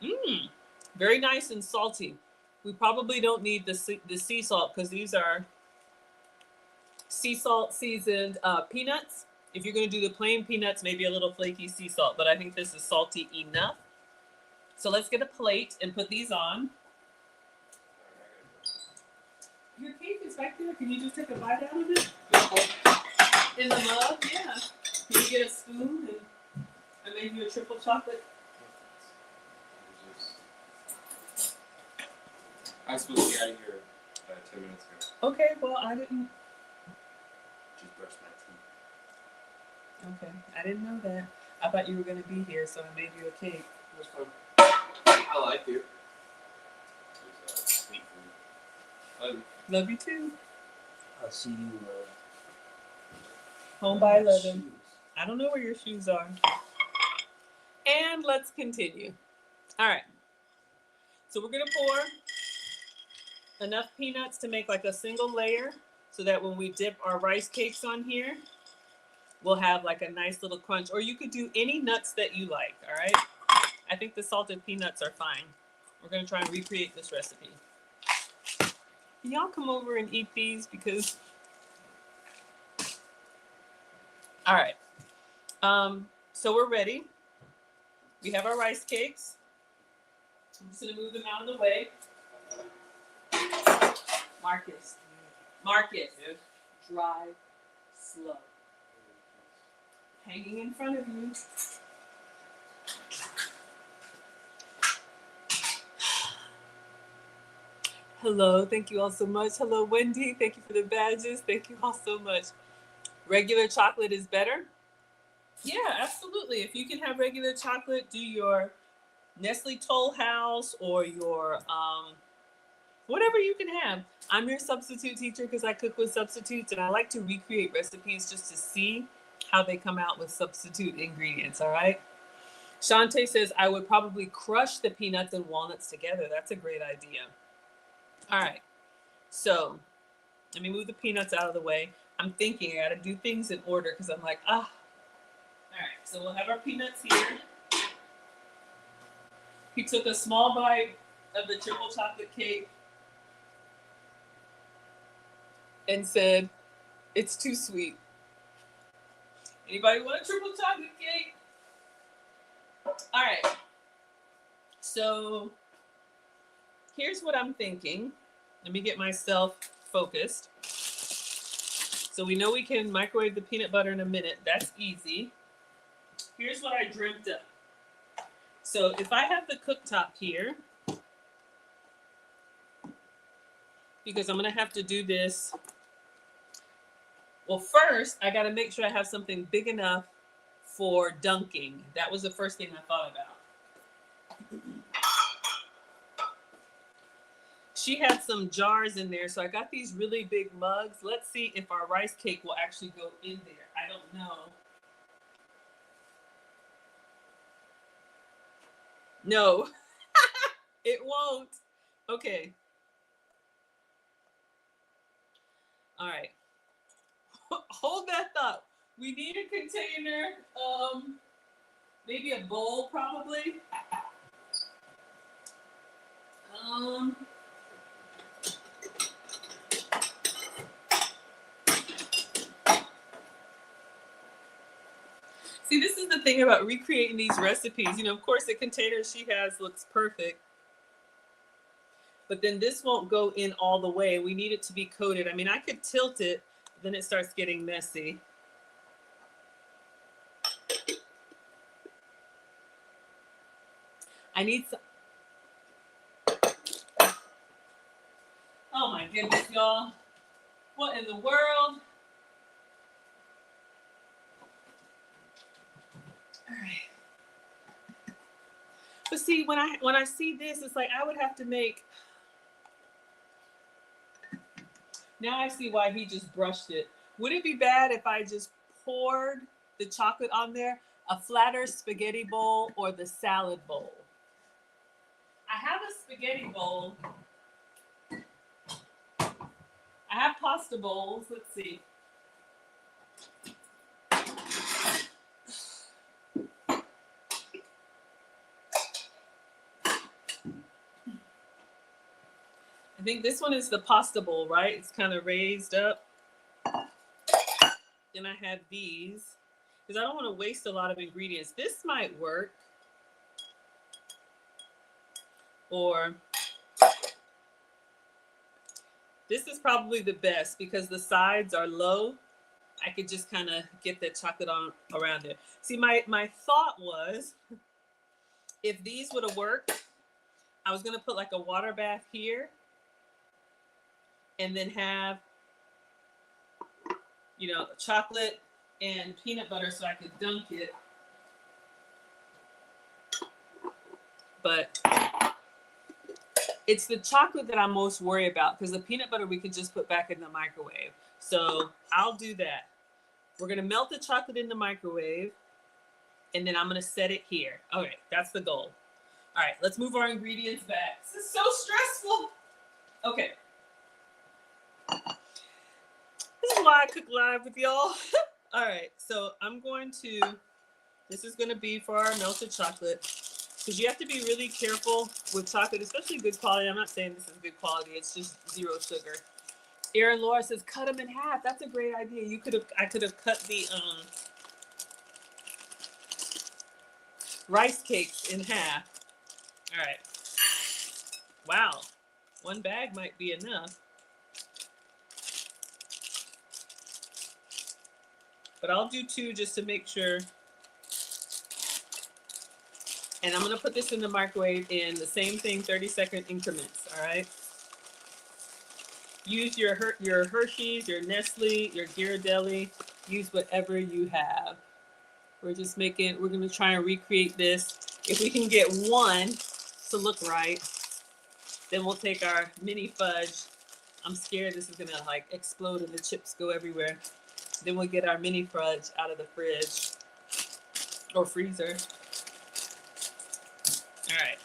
B: Mmm. Very nice and salty. We probably don't need the sea salt, because these are sea salt seasoned peanuts. If you're going to do the plain peanuts, maybe a little flaky sea salt, but I think this is salty enough. So let's get a plate and put these on. Your cake is back there. Can you just take a bite out of it? In the mug? Yeah. Can you get a spoon and I made you a triple chocolate?
C: I'm supposed to be out of here 10 minutes ago.
B: Okay, well, I didn't.
C: Just brushed my teeth.
B: Okay, I didn't know that.
A: I thought you were going to be here, so I made you a cake.
C: That's fun. I like you. It was sweet food.
A: Love you too.
D: I'll see you.
A: Home by 11.
D: Shoes.
A: I don't know where your shoes are. And let's continue. All right. So we're going to pour enough peanuts to make like a single layer so that when we dip our rice cakes on here, we'll have like a nice little crunch. Or you could do any nuts that you like, all right? I think the salted peanuts are fine. We're going to try and recreate this recipe. Can y'all come over and eat these? Because, all right. So we're ready. We have our rice cakes. I'm just going to move them out of the way. Marcus.
C: Yes.
A: Drive slow. Hanging in front of you. Hello, thank you all so much. Hello, Wendy. Thank you for the badges. Thank you all so much. Regular chocolate is better? Yeah, absolutely. If you can have regular chocolate, do your Nestle Toll House or your whatever you can have. I'm your substitute teacher because I cook with substitutes, and I like to recreate recipes just to see how they come out with substitute ingredients, all right? Shantae says, I would probably crush the peanuts and walnuts together. That's a great idea. All right, so let me move the peanuts out of the way. I'm thinking I got to do things in order because I'm like, All right, so we'll have our peanuts here. He took a small bite of the triple chocolate cake and said, it's too sweet. Anybody want a triple chocolate cake? All right. So here's what I'm thinking. Let me get myself focused. So we know we can microwave the peanut butter in a minute. That's easy. Here's what I dreamt up. So if I have the cooktop here, because I'm going to have to do this. Well, first, I got to make sure I have something big enough for dunking. That was the first thing I thought about. She had some jars in there, so I got these really big mugs. Let's see if our rice cake will actually go in there. I don't know. No, it won't. Okay. All right. Hold that thought. We need a container, maybe a bowl probably. See, this is the thing about recreating these recipes. You know, of course, the container she has looks perfect. But then this won't go in all the way. We need it to be coated. I mean, I could tilt it, then it starts getting messy. I need some. Oh my goodness, y'all. What in the world? All right. But see, when I see this, it's like I would have to make. Now I see why he just brushed it. Would it be bad if I just poured the chocolate on there? A flatter spaghetti bowl or the salad bowl? I have a spaghetti bowl. I have pasta bowls. Let's see. I think this one is the pasta bowl, right? It's kind of raised up. Then I have these because I don't want to waste a lot of ingredients. This might work. Or this is probably the best because the sides are low. I could just kind of get the chocolate on around it. See, my thought was if these would have worked, I was going to put like a water bath here and then have, you know, chocolate and peanut butter so I could dunk it.
B: but it's the chocolate that I'm most worried about because the peanut butter we can just put back in the microwave. So I'll do that. We're gonna melt the chocolate in the microwave, and then I'm gonna set it here. Okay, that's the goal. All right, let's move our ingredients back. This is so stressful. Okay. This is why I cook live with y'all. All right, so this is gonna be for our melted chocolate. Because you have to be really careful with chocolate, especially good quality. I'm not saying this is good quality, it's just 0 sugar. Erin Laura says, cut them in half. That's a great idea. I could have cut the rice cakes in half. All right. Wow. 1 bag might be enough. But I'll do 2 just to make sure. And I'm gonna put this in the microwave in the same thing, 30-second increments, all right? Use your Hershey's, your Nestle, your Ghirardelli, use whatever you have. We're gonna try and recreate this. If we can get 1 to look right, then we'll take our mini fudge. I'm scared this is gonna like explode and the chips go everywhere. Then we'll get our mini fudge out of the fridge or freezer. All right.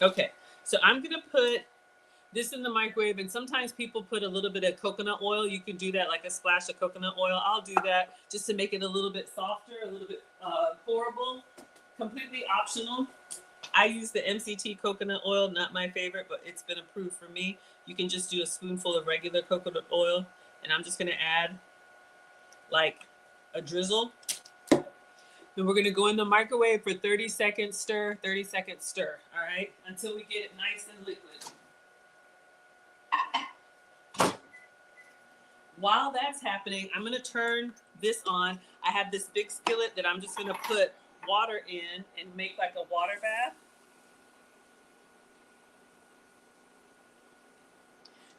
B: Okay, so I'm gonna put this in the microwave, and sometimes people put a little bit of coconut oil. You can do that, like a splash of coconut oil. I'll do that just to make it a little bit softer, a little bit pourable. Completely optional. I use the MCT coconut oil, not my favorite, but it's been approved for me. You can just do a spoonful of regular coconut oil, and I'm just gonna add like a drizzle. Then we're gonna go in the microwave for 30 seconds, stir, 30 seconds, stir, all right? Until we get it nice and liquid. While that's happening, I'm gonna turn this on. I have this big skillet that I'm just gonna put water in and make like a water bath.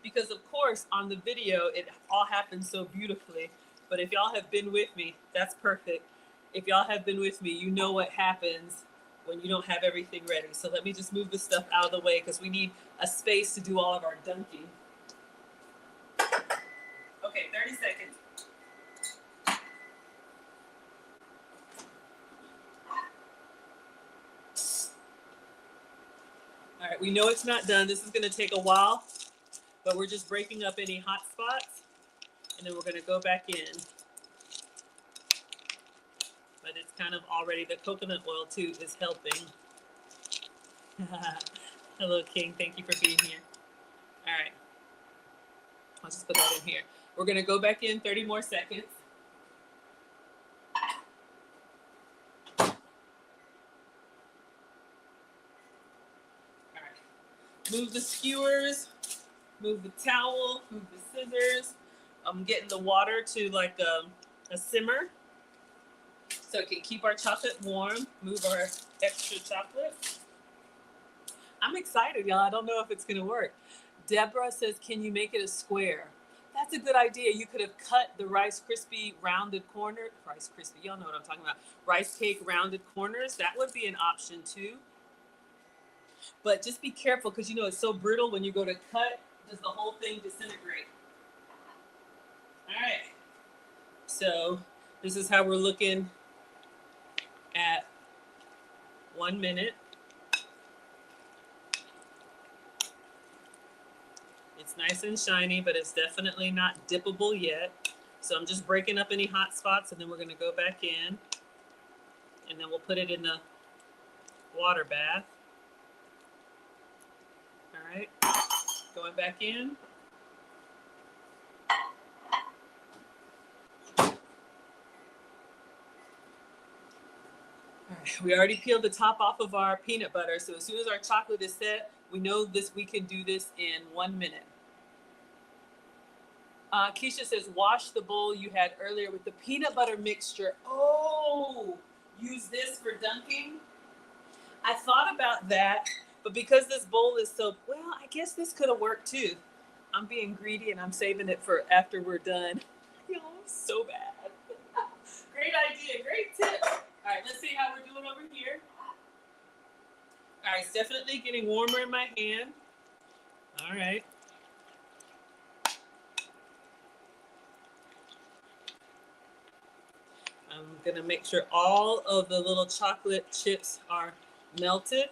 B: Because of course, on the video, it all happens so beautifully. But if y'all have been with me, that's perfect. If y'all have been with me, you know what happens when you don't have everything ready. So let me just move this stuff out of the way because we need a space to do all of our dunking. Okay, 30 seconds. All right, we know it's not done. This is gonna take a while, but we're just breaking up any hot spots, and then we're gonna go back in. But it's kind of already, the coconut oil too is helping. Hello, King, thank you for being here. All right, I'll just put that in here. We're gonna go back in 30 more seconds. All right, move the skewers, move the towel, move the scissors. I'm getting the water to like a simmer so it can keep our chocolate warm, move our extra chocolate. I'm excited, y'all. I don't know if it's gonna work. Deborah says, can you make it a square? That's a good idea. You could have cut the Rice Krispie rounded corner. Rice Krispie, y'all know what I'm talking about. Rice cake rounded corners. That would be an option too. But just be careful because you know it's so brittle when you go to cut, does the whole thing disintegrate? All right. So this is how we're looking at 1 minute. It's nice and shiny, but it's definitely not dippable yet. So I'm just breaking up any hot spots, and then we're gonna go back in, and then we'll put it in the water bath. All right, going back in. All right, we already peeled the top off of our peanut butter, so as soon as our chocolate is set, we know this. We can do this in 1 minute. Keisha says, wash the bowl you had earlier with the peanut butter mixture. Oh, use this for dunking. I thought about that, but because this bowl is so, well, I guess this could have worked too. I'm being greedy and I'm saving it for after we're done. Y'all, so bad. Great idea, great tip. right, it's definitely getting warmer in my hand. All right. I'm gonna make sure all of the little chocolate chips are melted.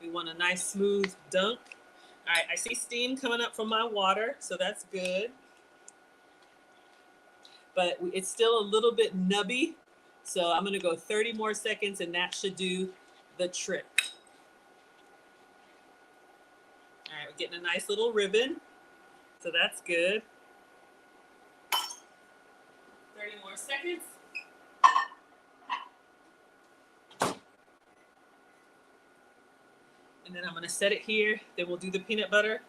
B: We want a nice smooth dunk. All right, I see steam coming up from my water, so that's good. But it's still a little bit nubby, so I'm gonna go 30 more seconds and that should do the trick. All right, we're getting a nice little ribbon, so that's good. 30 more seconds. And then I'm gonna set it here. Then we'll do the peanut butter.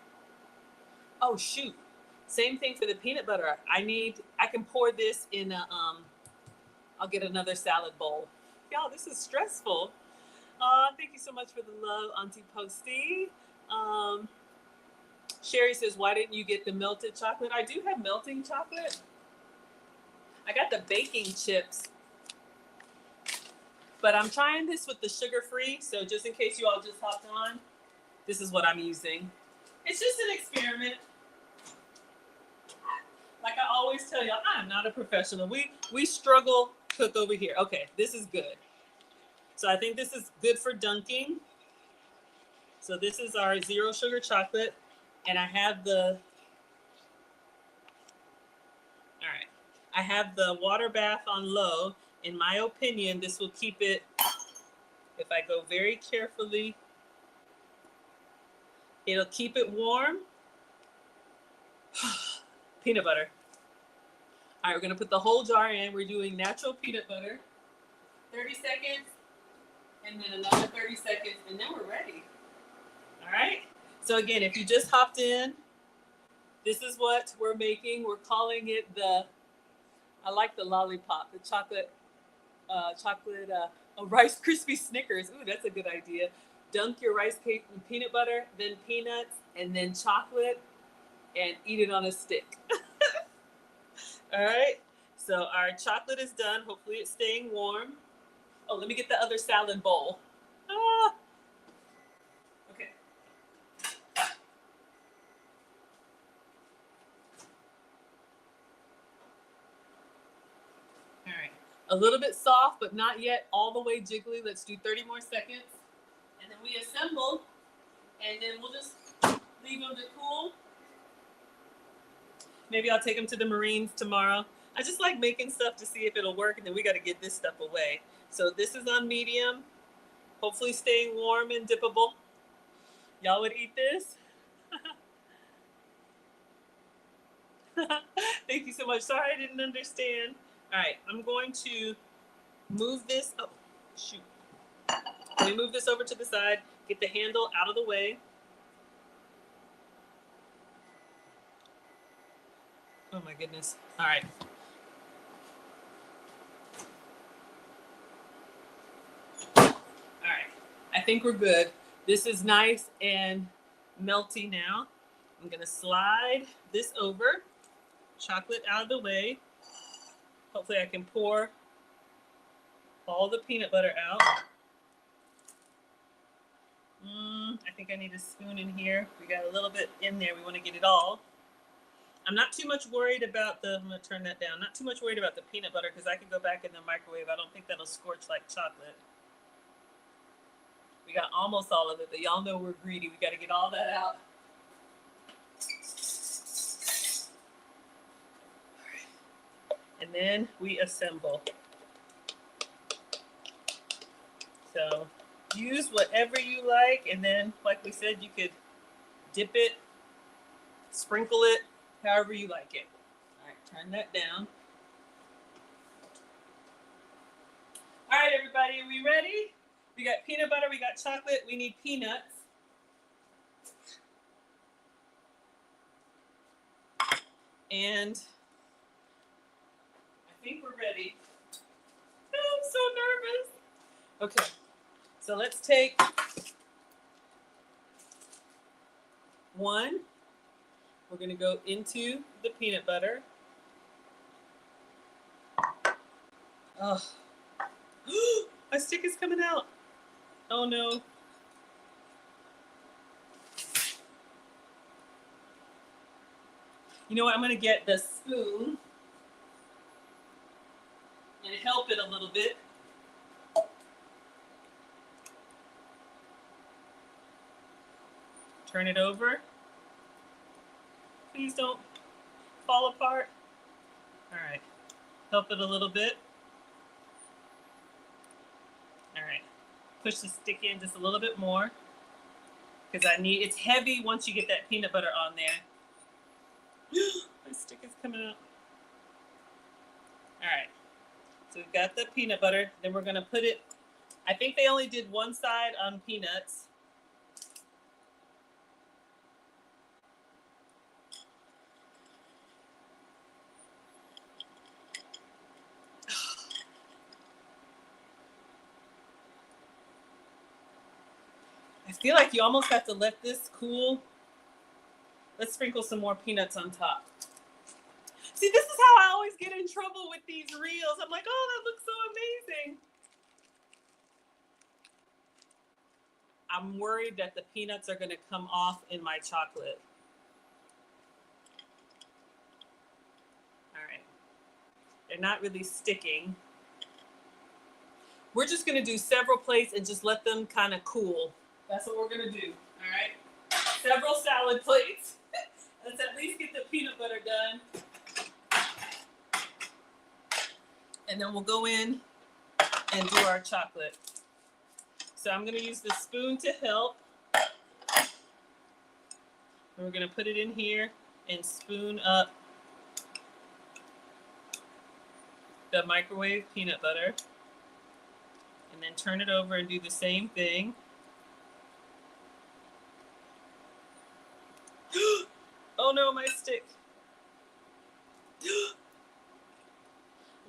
B: Oh shoot, same thing for the peanut butter. I can pour this in a, I'll get another salad bowl. Y'all, this is stressful. Thank you so much for the love, Auntie Posty. Sherry says, why didn't you get the melted chocolate? I do have melting chocolate. I got the baking chips. But I'm trying this with the sugar-free, so just in case you all just hopped on, this is what I'm using. It's just an experiment. Like I always tell y'all, I'm not a professional. We struggle cook over here. Okay, this is good. So I think this is good for dunking. So this is our 0 sugar chocolate. And I have the water bath on low. In my opinion, this will keep it, if I go very carefully, it'll keep it warm. Peanut butter. All right, we're gonna put the whole jar in. We're doing natural peanut butter. 30 seconds, and then another 30 seconds, and then we're ready. All right? So again, if you just hopped in, this is what we're making. We're calling it I like the lollipop, the chocolate Rice Krispie Snickers. Ooh, that's a good idea. Dunk your rice cake in peanut butter, then peanuts, and then chocolate, and eat it on a stick. All right. So our chocolate is done. Hopefully it's staying warm. Oh, let me get the other salad bowl. Ah. Okay. All right. A little bit soft, but not yet all the way jiggly. Let's do 30 more seconds. And then we assemble. And then we'll just leave them to cool. Maybe I'll take them to the Marines tomorrow. I just like making stuff to see if it'll work, and then we got to get this stuff away. So this is on medium, hopefully staying warm and dippable. Y'all would eat this? Thank you so much. Sorry I didn't understand. All right, I'm going to move this. Oh, shoot. Let me move this over to the side, get the handle out of the way. Oh my goodness. All right. All right, I think we're good. This is nice and melty now. I'm gonna slide this over, chocolate out of the way. Hopefully I can pour all the peanut butter out. I think I need a spoon in here. We got a little bit in there. We want to get it all. I'm not too much worried about I'm gonna turn that down. Not too much worried about the peanut butter because I could go back in the microwave. I don't think that'll scorch like chocolate. We got almost all of it, but y'all know we're greedy. We got to get all that out. And then we assemble. So use whatever you like, and then, like we said, you could dip it, sprinkle it, however you like it. All right, turn that down. All right, everybody, are we ready? We got peanut butter, we got chocolate, we need peanuts. And I think we're ready. Oh, I'm so nervous. Okay, so let's take one. We're gonna go into the peanut butter. Oh, my stick is coming out. Oh no. You know what? I'm going to get the spoon and help it a little bit. Turn it over. Please don't fall apart. All right. Help it a little bit. All right. Push the stick in just a little bit more because it's heavy once you get that peanut butter on there. My stick is coming out. All right. So we've got the peanut butter. Then we're going to put it, I think they only did one side on peanuts. I feel like you almost have to let this cool. Let's sprinkle some more peanuts on top. See, this is how I always get in trouble with these reels. I'm like, oh, that looks so amazing. I'm worried that the peanuts are going to come off in my chocolate. All right. They're not really sticking. We're just going to do several plates and just let them kind of cool. That's what we're going to do. All right. Several salad plates. Let's at least get the peanut butter done. And then we'll go in and do our chocolate. So I'm going to use the spoon to help. And we're going to put it in here and spoon up the microwave peanut butter. And then turn it over and do the same thing. Oh no, my stick.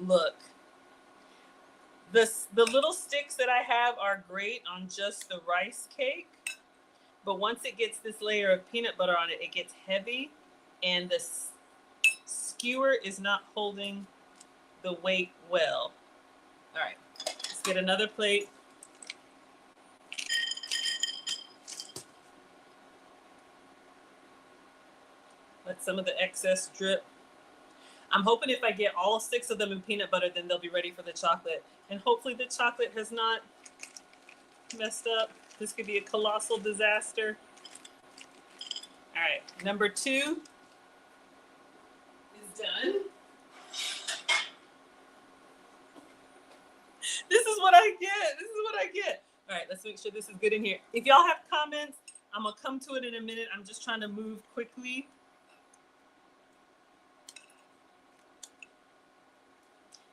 B: Look. The little sticks that I have are great on just the rice cake. But once it gets this layer of peanut butter on it, it gets heavy. And the skewer is not holding the weight well. All right. Let's get another plate. Let some of the excess drip. I'm hoping if I get all 6 of them in peanut butter, then they'll be ready for the chocolate. And hopefully the chocolate has not messed up. This could be a colossal disaster. All right, number 2 is done. This is what I get. This is what I get. All right, let's make sure this is good in here. If y'all have comments, I'm going to come to it in a minute. I'm just trying to move quickly.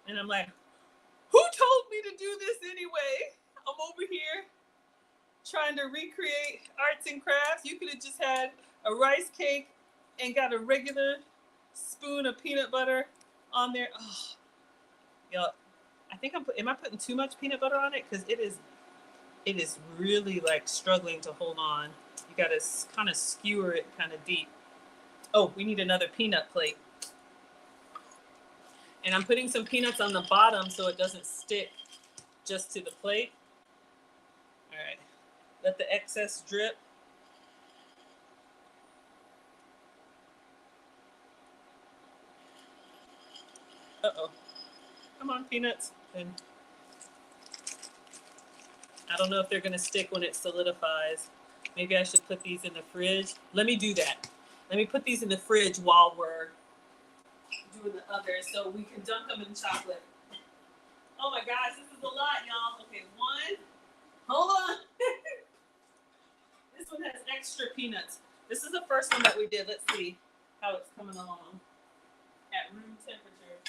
B: And I'm like, who told me to do this anyway? I'm over here trying to recreate arts and crafts. You could have just had a rice cake and got a regular spoon of peanut butter on there. Oh, y'all, I think am I putting too much peanut butter on it? Because it is really like struggling to hold on. You got to kind of skewer it kind of deep. Oh, we need another peanut plate. And I'm putting some peanuts on the bottom so it doesn't stick just to the plate. All right. Let the excess drip. Uh-oh. Come on, peanuts. And I don't know if they're going to stick when it solidifies. Maybe I should put these in the fridge. Let me do that. Let me put these in the fridge while we're doing the others so we can dunk them in chocolate. Oh my gosh, this is a lot, y'all. Okay, 1. Hold on. This one has extra peanuts. This is the first one that we did. Let's see how it's coming along at room temperature.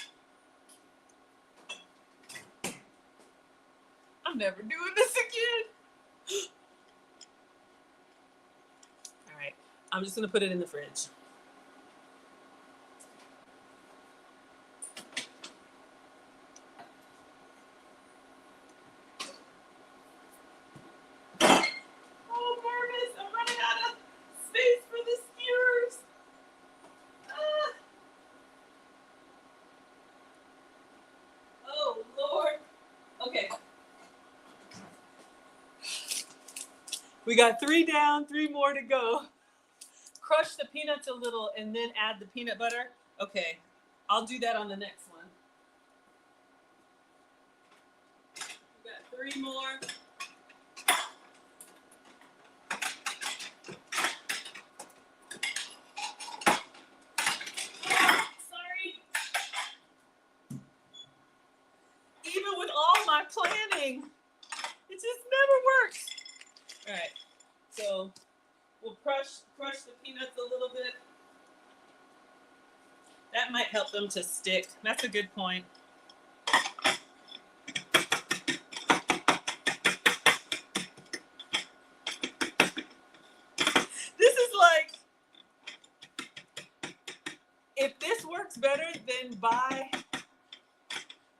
B: I'm never doing this again. All right, I'm just gonna put it in the fridge. We got 3 down, 3 more to go. crush the peanuts a little and then add the peanut butter? Okay, I'll do that on the next one. We got 3 more. Sorry. Even with all my planning, it just never works. All right, so we'll crush the peanuts a little bit. That might help them to stick. That's a good point. This is like, if this works better, then buy.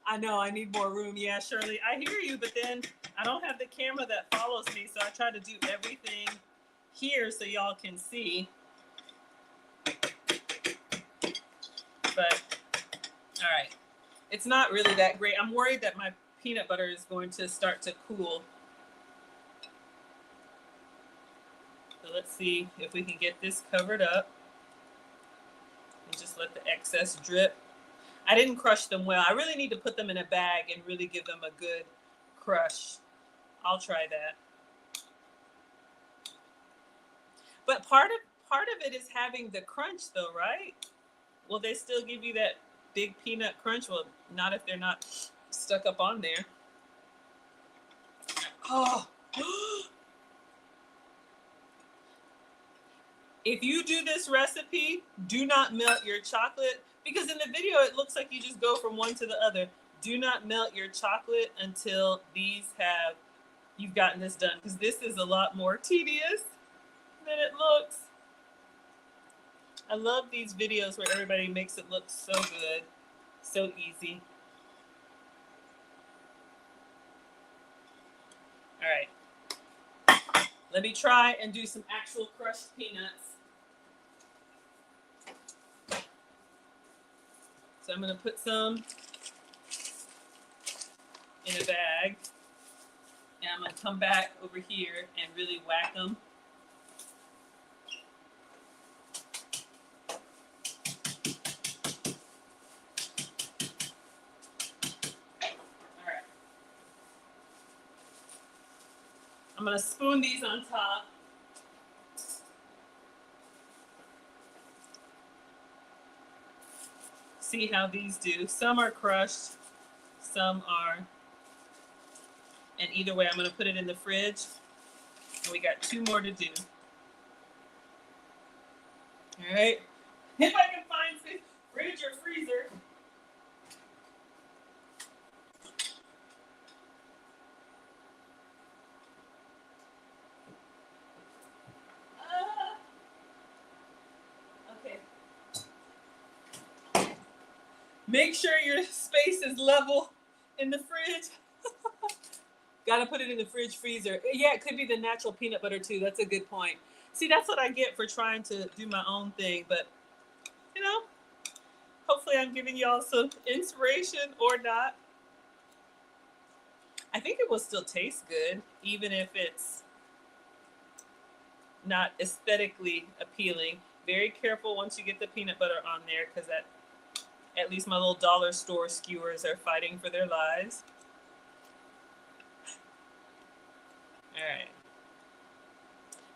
B: I know I need more room. Yeah, Shirley, I hear you, but then I don't have the camera that follows me, so I try to do everything here so y'all can see. But, all right. It's not really that great. I'm worried that my peanut butter is going to start to cool. So let's see if we can get this covered up. And just let the excess drip. I didn't crush them well. I really need to put them in a bag and really give them a good crush. I'll try that. But part of it is having the crunch though, right? Will they still give you that big peanut crunch? Well, not if they're not stuck up on there. Oh. If you do this recipe, do not melt your chocolate, because in the video it looks like you just go from one to the other. Do not melt your chocolate until you've gotten this done, because this is a lot more tedious than it looks. I love these videos where everybody makes it look so good, so easy. All right, let me try and do some actual crushed peanuts. So I'm going to put some in a bag, and I'm going to come back over here and really whack them. All right. I'm going to spoon these on top. See how these do. Some are crushed, some are. And either way, I'm going to put it in the fridge. And we got 2 more to do. All right. If I can find space, fridge or freezer. Okay. Make sure your space is level in the fridge. Gotta put it in the fridge freezer. Yeah, it could be the natural peanut butter too. That's a good point. See, that's what I get for trying to do my own thing. But, you know, hopefully I'm giving y'all some inspiration or not. I think it will still taste good, even if it's not aesthetically appealing. Very careful once you get the peanut butter on there, because at least my little dollar store skewers are fighting for their lives. All right.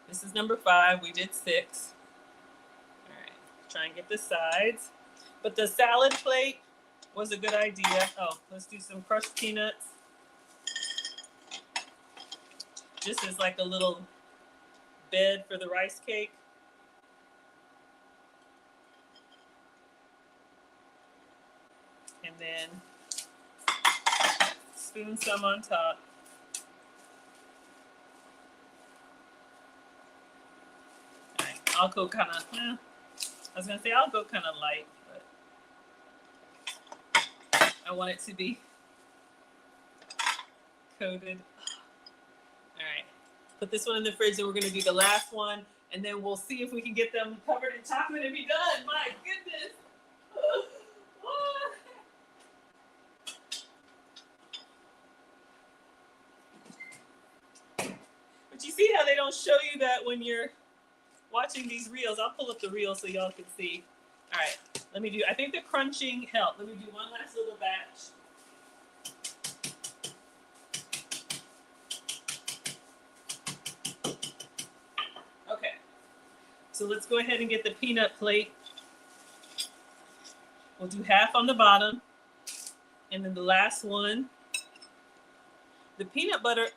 B: This is number 5. We did 6. All right. Try and get the sides. But the salad plate was a good idea. Oh, let's do some crushed peanuts. Just as like a little bed for the rice cake. And then spoon some on top. All right, I'll go kind of, I was going to say I'll go kind of light, but I want it to be coated. All right, put this one in the fridge, and we're going to do the last one, and then we'll see if we can get them covered in chocolate and be done. My goodness. But you see how they don't show you that when you're watching these reels. I'll pull up the reel so y'all can see. All right, let me do, I think the crunching helped. Let me do one last little batch. Okay, so let's go ahead and get the peanut plate. We'll do half on the bottom. And then the last one, the peanut butter,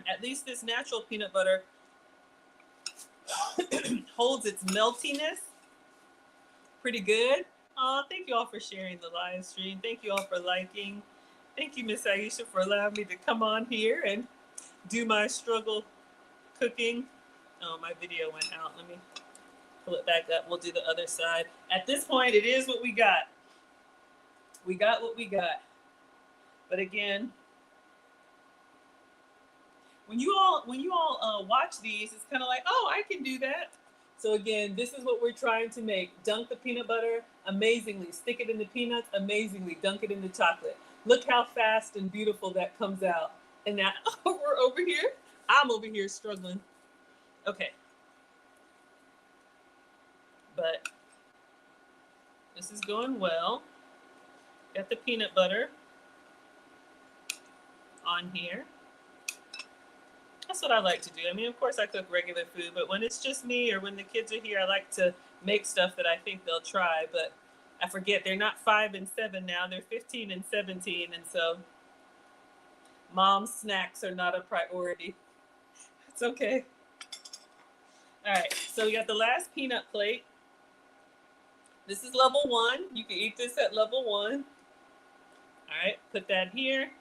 B: at least this natural peanut butter, holds its meltiness pretty good. Oh, thank you all for sharing the live stream. Thank you all for liking. Thank you, Miss Aisha, for allowing me to come on here and do my struggle cooking. Oh, my video went out. Let me pull it back up. We'll do the other side. At this point, it is what we got. We got what we got. But again, when you all watch these, it's kind of like, oh, I can do that. So again, this is what we're trying to make. Dunk the peanut butter amazingly. Stick it in the peanuts amazingly. Dunk it in the chocolate. Look how fast and beautiful that comes out. And now we're over here. I'm over here struggling. Okay. But this is going well. Got the peanut butter on here. That's what I like to do. I mean, of course I cook regular food, but when it's just me or when the kids are here, I like to make stuff that I think they'll try. But I forget, they're not 5 and 7 now. They're 15 and 17. And so mom's snacks are not a priority. It's okay. All right, so we got the last peanut plate. This is level 1. You can eat this at level 1. All right, put that here.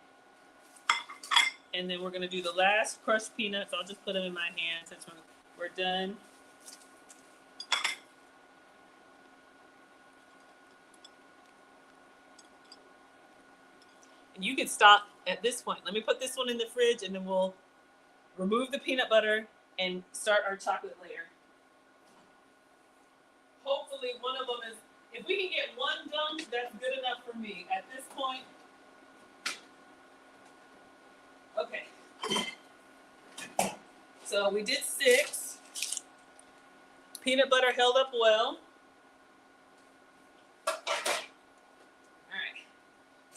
B: And then we're going to do the last crushed peanuts. I'll just put them in my hand since we're done. And you can stop at this point. Let me put this one in the fridge and then we'll remove the peanut butter and start our chocolate layer. Hopefully one of them is, if we can get one dunk, that's good enough for me at this point. Okay. So we did 6. Peanut butter held up well. All right.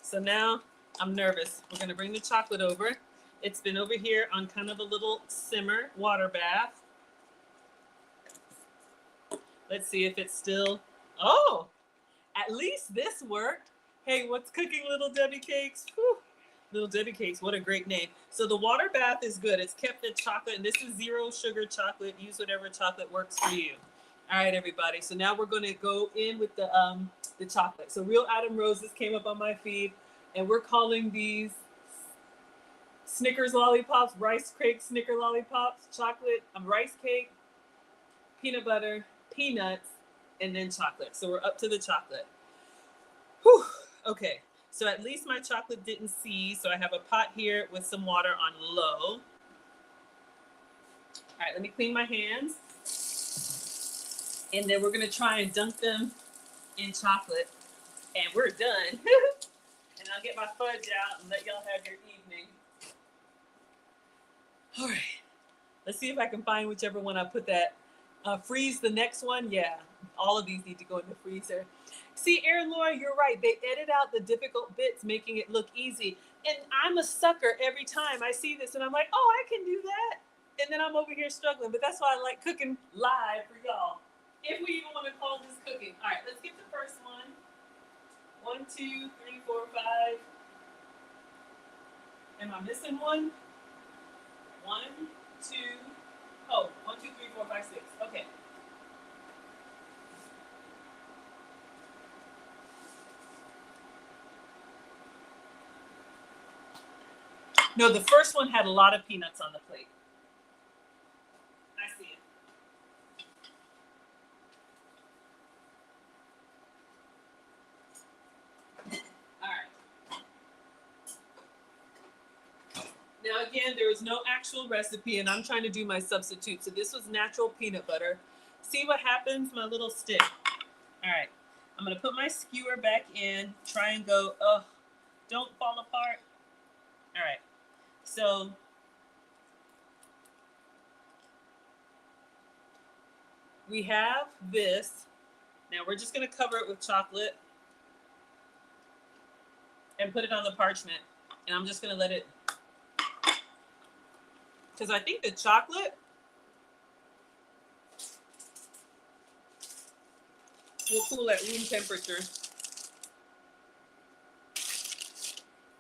B: So now I'm nervous. We're going to bring the chocolate over. It's been over here on kind of a little simmer water bath. Let's see if it's still, oh, at least this worked. Hey, what's cooking, Little Debbie Cakes? Whew. Little Debbie Cakes, what a great name. So the water bath is good. It's kept the chocolate, and this is 0 sugar chocolate. Use whatever chocolate works for you. All right, everybody. So now we're going to go in with the chocolate. So Real Adam Roses came up on my feed, and we're calling these Snickers lollipops, rice cake Snicker lollipops, chocolate, rice cake, peanut butter, peanuts, and then chocolate. So we're up to the chocolate. Whew. Okay. So at least my chocolate didn't seize. So I have a pot here with some water on low. All right, let me clean my hands. And then we're going to try and dunk them in chocolate. And we're done. And I'll get my fudge out and let y'all have your evening. All right. Let's see if I can find whichever one I put that. Freeze the next one. Yeah, all of these need to go in the freezer. See, Erin Laura, you're right. They edit out the difficult bits, making it look easy. And I'm a sucker every time I see this, and I'm like, oh, I can do that. And then I'm over here struggling. But that's why I like cooking live for y'all. If we even want to call this cooking. All right, let's get the first one. 1, 2, 3, 4, 5. Am I missing one? 1, 2. Oh, 1, 2, 3, 4, 5, 6. Okay. No, the first one had a lot of peanuts on the plate. I see it. All right. Now again, there is no actual recipe and I'm trying to do my substitute. So this was natural peanut butter. See what happens, my little stick. All right. I'm going to put my skewer back in, try and go, oh, don't fall apart. All right. So we have this. Now we're just going to cover it with chocolate and put it on the parchment. And I'm just going to let it, because I think the chocolate will cool at room temperature.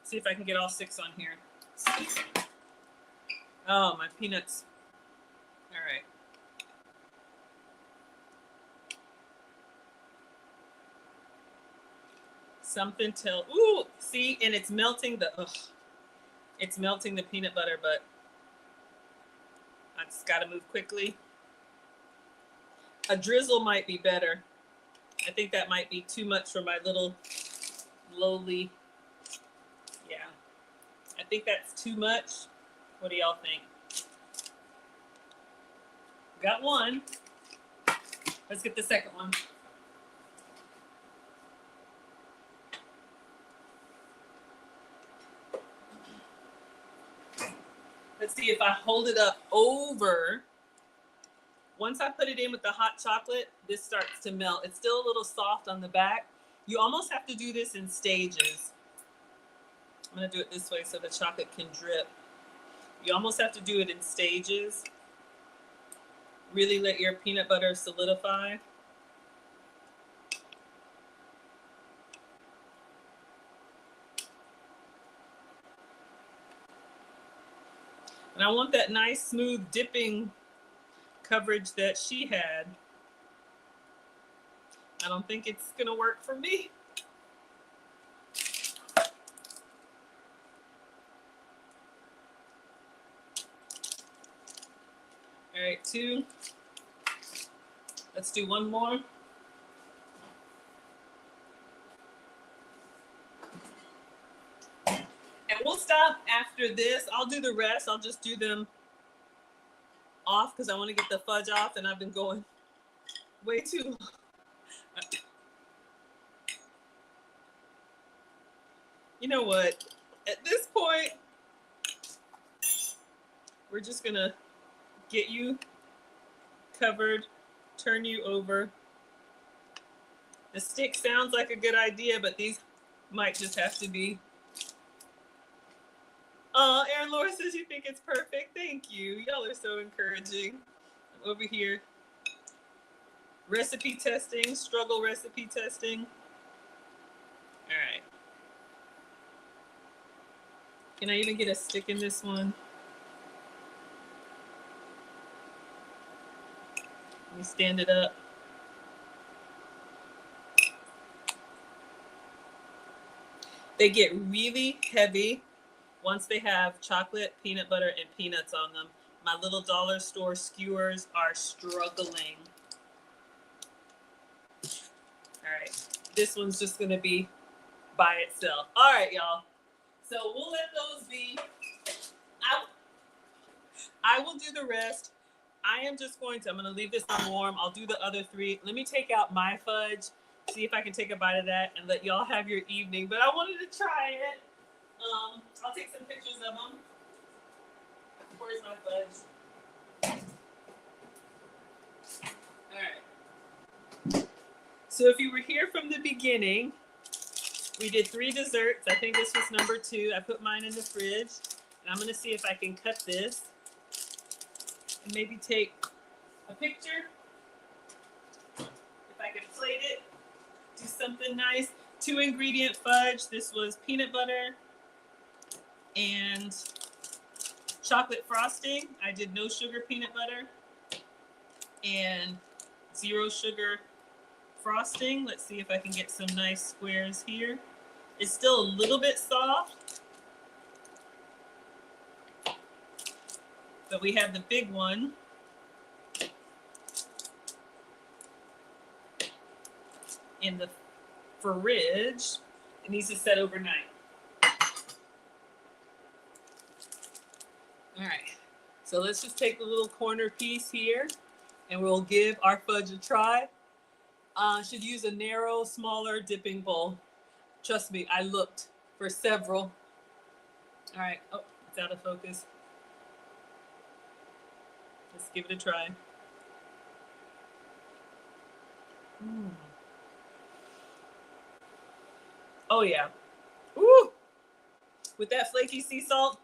B: See if I can get all 6 on here. Oh, my peanuts. All right. Something till, ooh, see, and it's melting it's melting the peanut butter, but I just got to move quickly. A drizzle might be better. I think that might be too much for my little lowly. Yeah, I think that's too much. What do y'all think? Got one. Let's get the second one. Let's see if I hold it up over. Once I put it in with the hot chocolate, this starts to melt. It's still a little soft on the back. You almost have to do this in stages. I'm gonna do it this way so the chocolate can drip. You almost have to do it in stages. Really let your peanut butter solidify. And I want that nice smooth dipping coverage that she had. I don't think it's gonna work for me. All right, 2. Let's do one more. And we'll stop after this. I'll do the rest. I'll just do them off because I want to get the fudge off, and I've been going way too long. You know what? At this point, we're just going to get you covered, turn you over. The stick sounds like a good idea, but these might just have to be. Aaron Laura says you think it's perfect. Thank you. Y'all are so encouraging. I'm over here. Recipe testing, struggle recipe testing. All right. Can I even get a stick in this one? Let me stand it up. They get really heavy once they have chocolate, peanut butter, and peanuts on them. My little dollar store skewers are struggling. All right, this one's just gonna be by itself. All right, y'all. So we'll let those be. I will do the rest. I'm gonna leave this on warm. I'll do the other 3. Let me take out my fudge, see if I can take a bite of that and let y'all have your evening. But I wanted to try it. I'll take some pictures of them. Where's my fudge? All right. So if you were here from the beginning, we did 3 desserts. I think this was number 2. I put mine in the fridge. And I'm gonna see if I can cut this and maybe take a picture. If I can plate it, do something nice. 2 ingredient fudge. This was peanut butter and chocolate frosting. I did no sugar peanut butter and 0 sugar frosting. Let's see if I can get some nice squares here. It's still a little bit soft, but we have the big one. In the fridge. It needs to set overnight. All right, so let's just take the little corner piece here and we'll give our fudge a try. Should use a narrow, smaller dipping bowl. Trust me, I looked for several. All right, oh, it's out of focus. Let's give it a try. Mm. Oh yeah. Woo! With that flaky sea salt,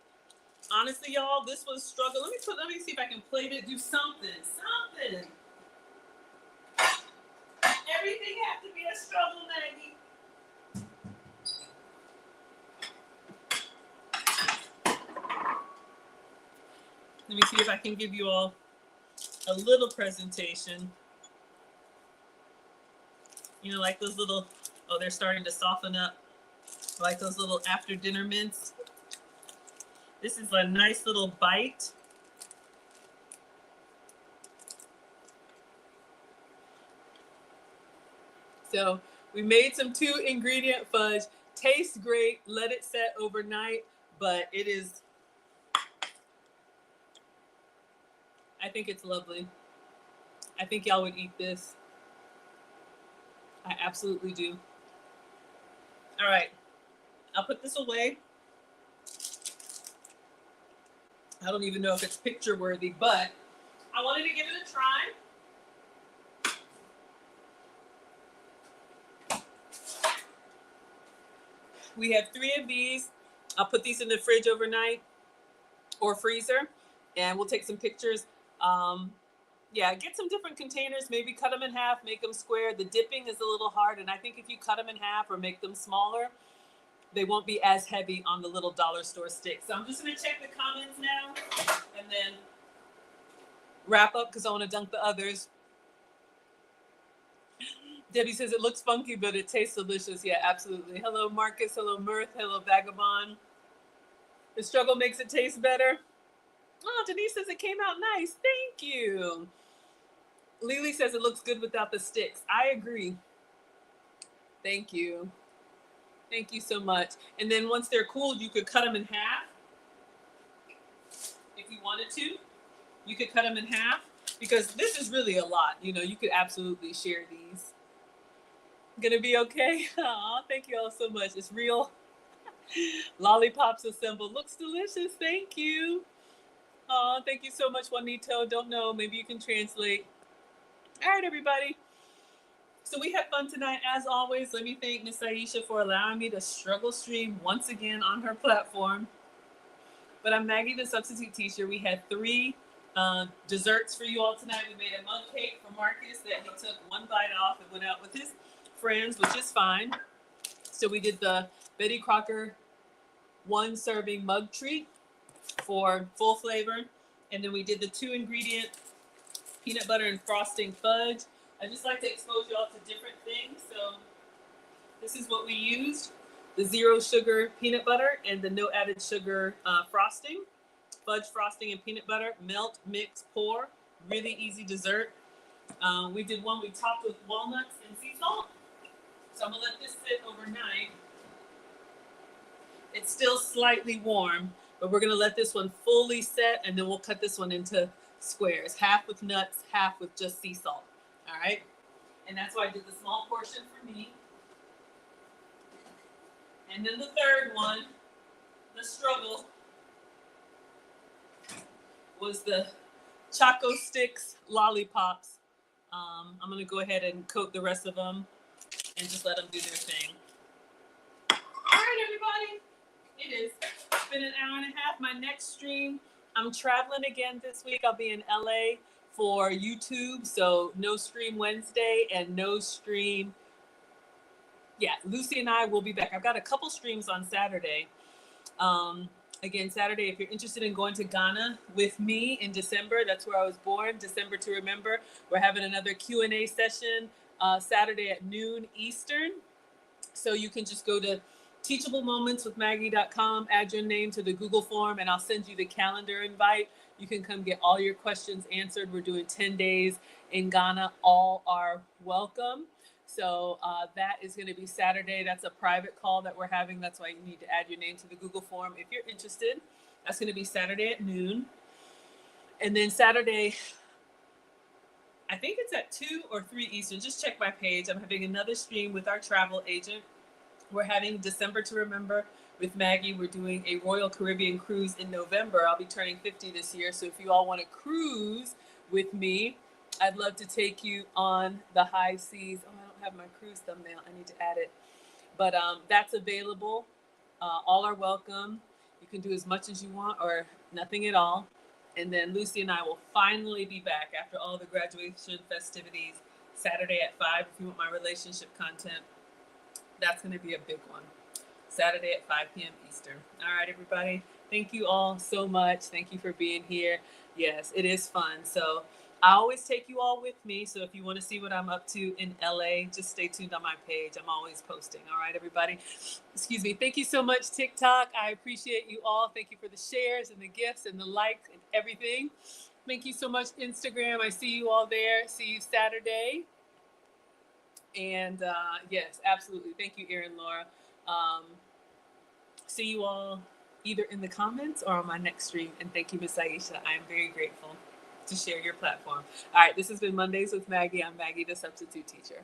B: honestly, y'all, this was a struggle. Let me see if I can plate it, do something. Something. Everything has to be a struggle, Maggie. Let me see if I can give you all a little presentation. You know, like those little, oh, they're starting to soften up. Like those little after dinner mints. This is a nice little bite. So we made some 2-ingredient fudge. Tastes great. Let it set overnight, but it is, I think it's lovely. I think y'all would eat this. I absolutely do. All right, I'll put this away. I don't even know if it's picture worthy, but I wanted to give it a try. We have 3 of these. I'll put these in the fridge overnight or freezer, and we'll take some pictures. Yeah, get some different containers, maybe cut them in half, make them square. The dipping is a little hard, and I think if you cut them in half or make them smaller, they won't be as heavy on the little dollar store stick. So I'm just gonna check the comments now and then wrap up because I want to dunk the others. Debbie says it looks funky, but it tastes delicious. Yeah, absolutely. Hello, Marcus. Hello, Mirth. Hello, Vagabond. The struggle makes it taste better. Oh, Denise says it came out nice. Thank you. Lily says it looks good without the sticks. I agree. Thank you. Thank you so much. And then once they're cooled, you could cut them in half. If you wanted to, you could cut them in half because this is really a lot. You know, you could absolutely share these. Gonna be okay? Aw, thank you all so much. It's real. Lollipops assembled. Looks delicious. Thank you. Aw, thank you so much, Juanito. Don't know. Maybe you can translate. All right, everybody. So we had fun tonight, as always. Let me thank Miss Aisha for allowing me to struggle stream once again on her platform. But I'm Maggie, the substitute teacher. We had 3 desserts for you all tonight. We made a mug cake for Marcus that he took one bite off and went out with his friends, which is fine. So we did the Betty Crocker 1-serving mug treat for full flavor. And then we did the 2-ingredient peanut butter and frosting fudge. I just like to expose you all to different things. So this is what we used: the 0 sugar peanut butter and the no added sugar frosting, fudge frosting and peanut butter. Melt, mix, pour. Really easy dessert. We did one we topped with walnuts and sea salt. So I'm gonna let this sit overnight. It's still slightly warm, but we're gonna let this one fully set, and then we'll cut this one into squares, half with nuts, half with just sea salt. All right, and that's why I did the small portion for me. And then the third one, the struggle, was the Choco Sticks lollipops. I'm gonna go ahead and coat the rest of them and just let them do their thing. All right, everybody, it's been an hour and a half. My next stream, I'm traveling again this week. I'll be in LA for YouTube, so no stream Wednesday and no stream. Yeah, Lucy and I will be back. I've got a couple streams on Saturday. Again, Saturday, if you're interested in going to Ghana with me in December, that's where I was born, December to remember. We're having another Q&A session Saturday at noon Eastern. So you can just go to teachablemomentswithmaggie.com, add your name to the Google form, and I'll send you the calendar invite. You can come get all your questions answered. We're doing 10 days in Ghana. All are welcome. So that is going to be Saturday. That's a private call that we're having. That's why you need to add your name to the Google form if you're interested. That's going to be Saturday at noon. And then Saturday, I think it's at 2 or 3 Eastern. Just check my page. I'm having another stream with our travel agent. We're having December to remember with Maggie. We're doing a Royal Caribbean cruise in November. I'll be turning 50 this year. So if you all want to cruise with me,
A: I'd love to take you on the high seas. Oh, I don't have my cruise thumbnail. I need to add it. But that's available. All are welcome. You can do as much as you want or nothing at all. And then Lucy and I will finally be back after all the graduation festivities Saturday at 5. If you want my relationship content, that's going to be a big one. Saturday at 5 p.m. Eastern. All right, everybody. Thank you all so much. Thank you for being here. Yes, it is fun. So I always take you all with me. So if you want to see what I'm up to in LA, just stay tuned on my page. I'm always posting. All right, everybody. Excuse me. Thank you so much, TikTok. I appreciate you all. Thank you for the shares and the gifts and the likes and everything. Thank you so much, Instagram. I see you all there. See you Saturday. And yes, absolutely. Thank you, Erin Laura. See you all either in the comments or on my next stream. And thank you, Miss Aisha. I am very grateful to share your platform. All right, this has been Mondays with Maggie. I'm Maggie, the substitute teacher.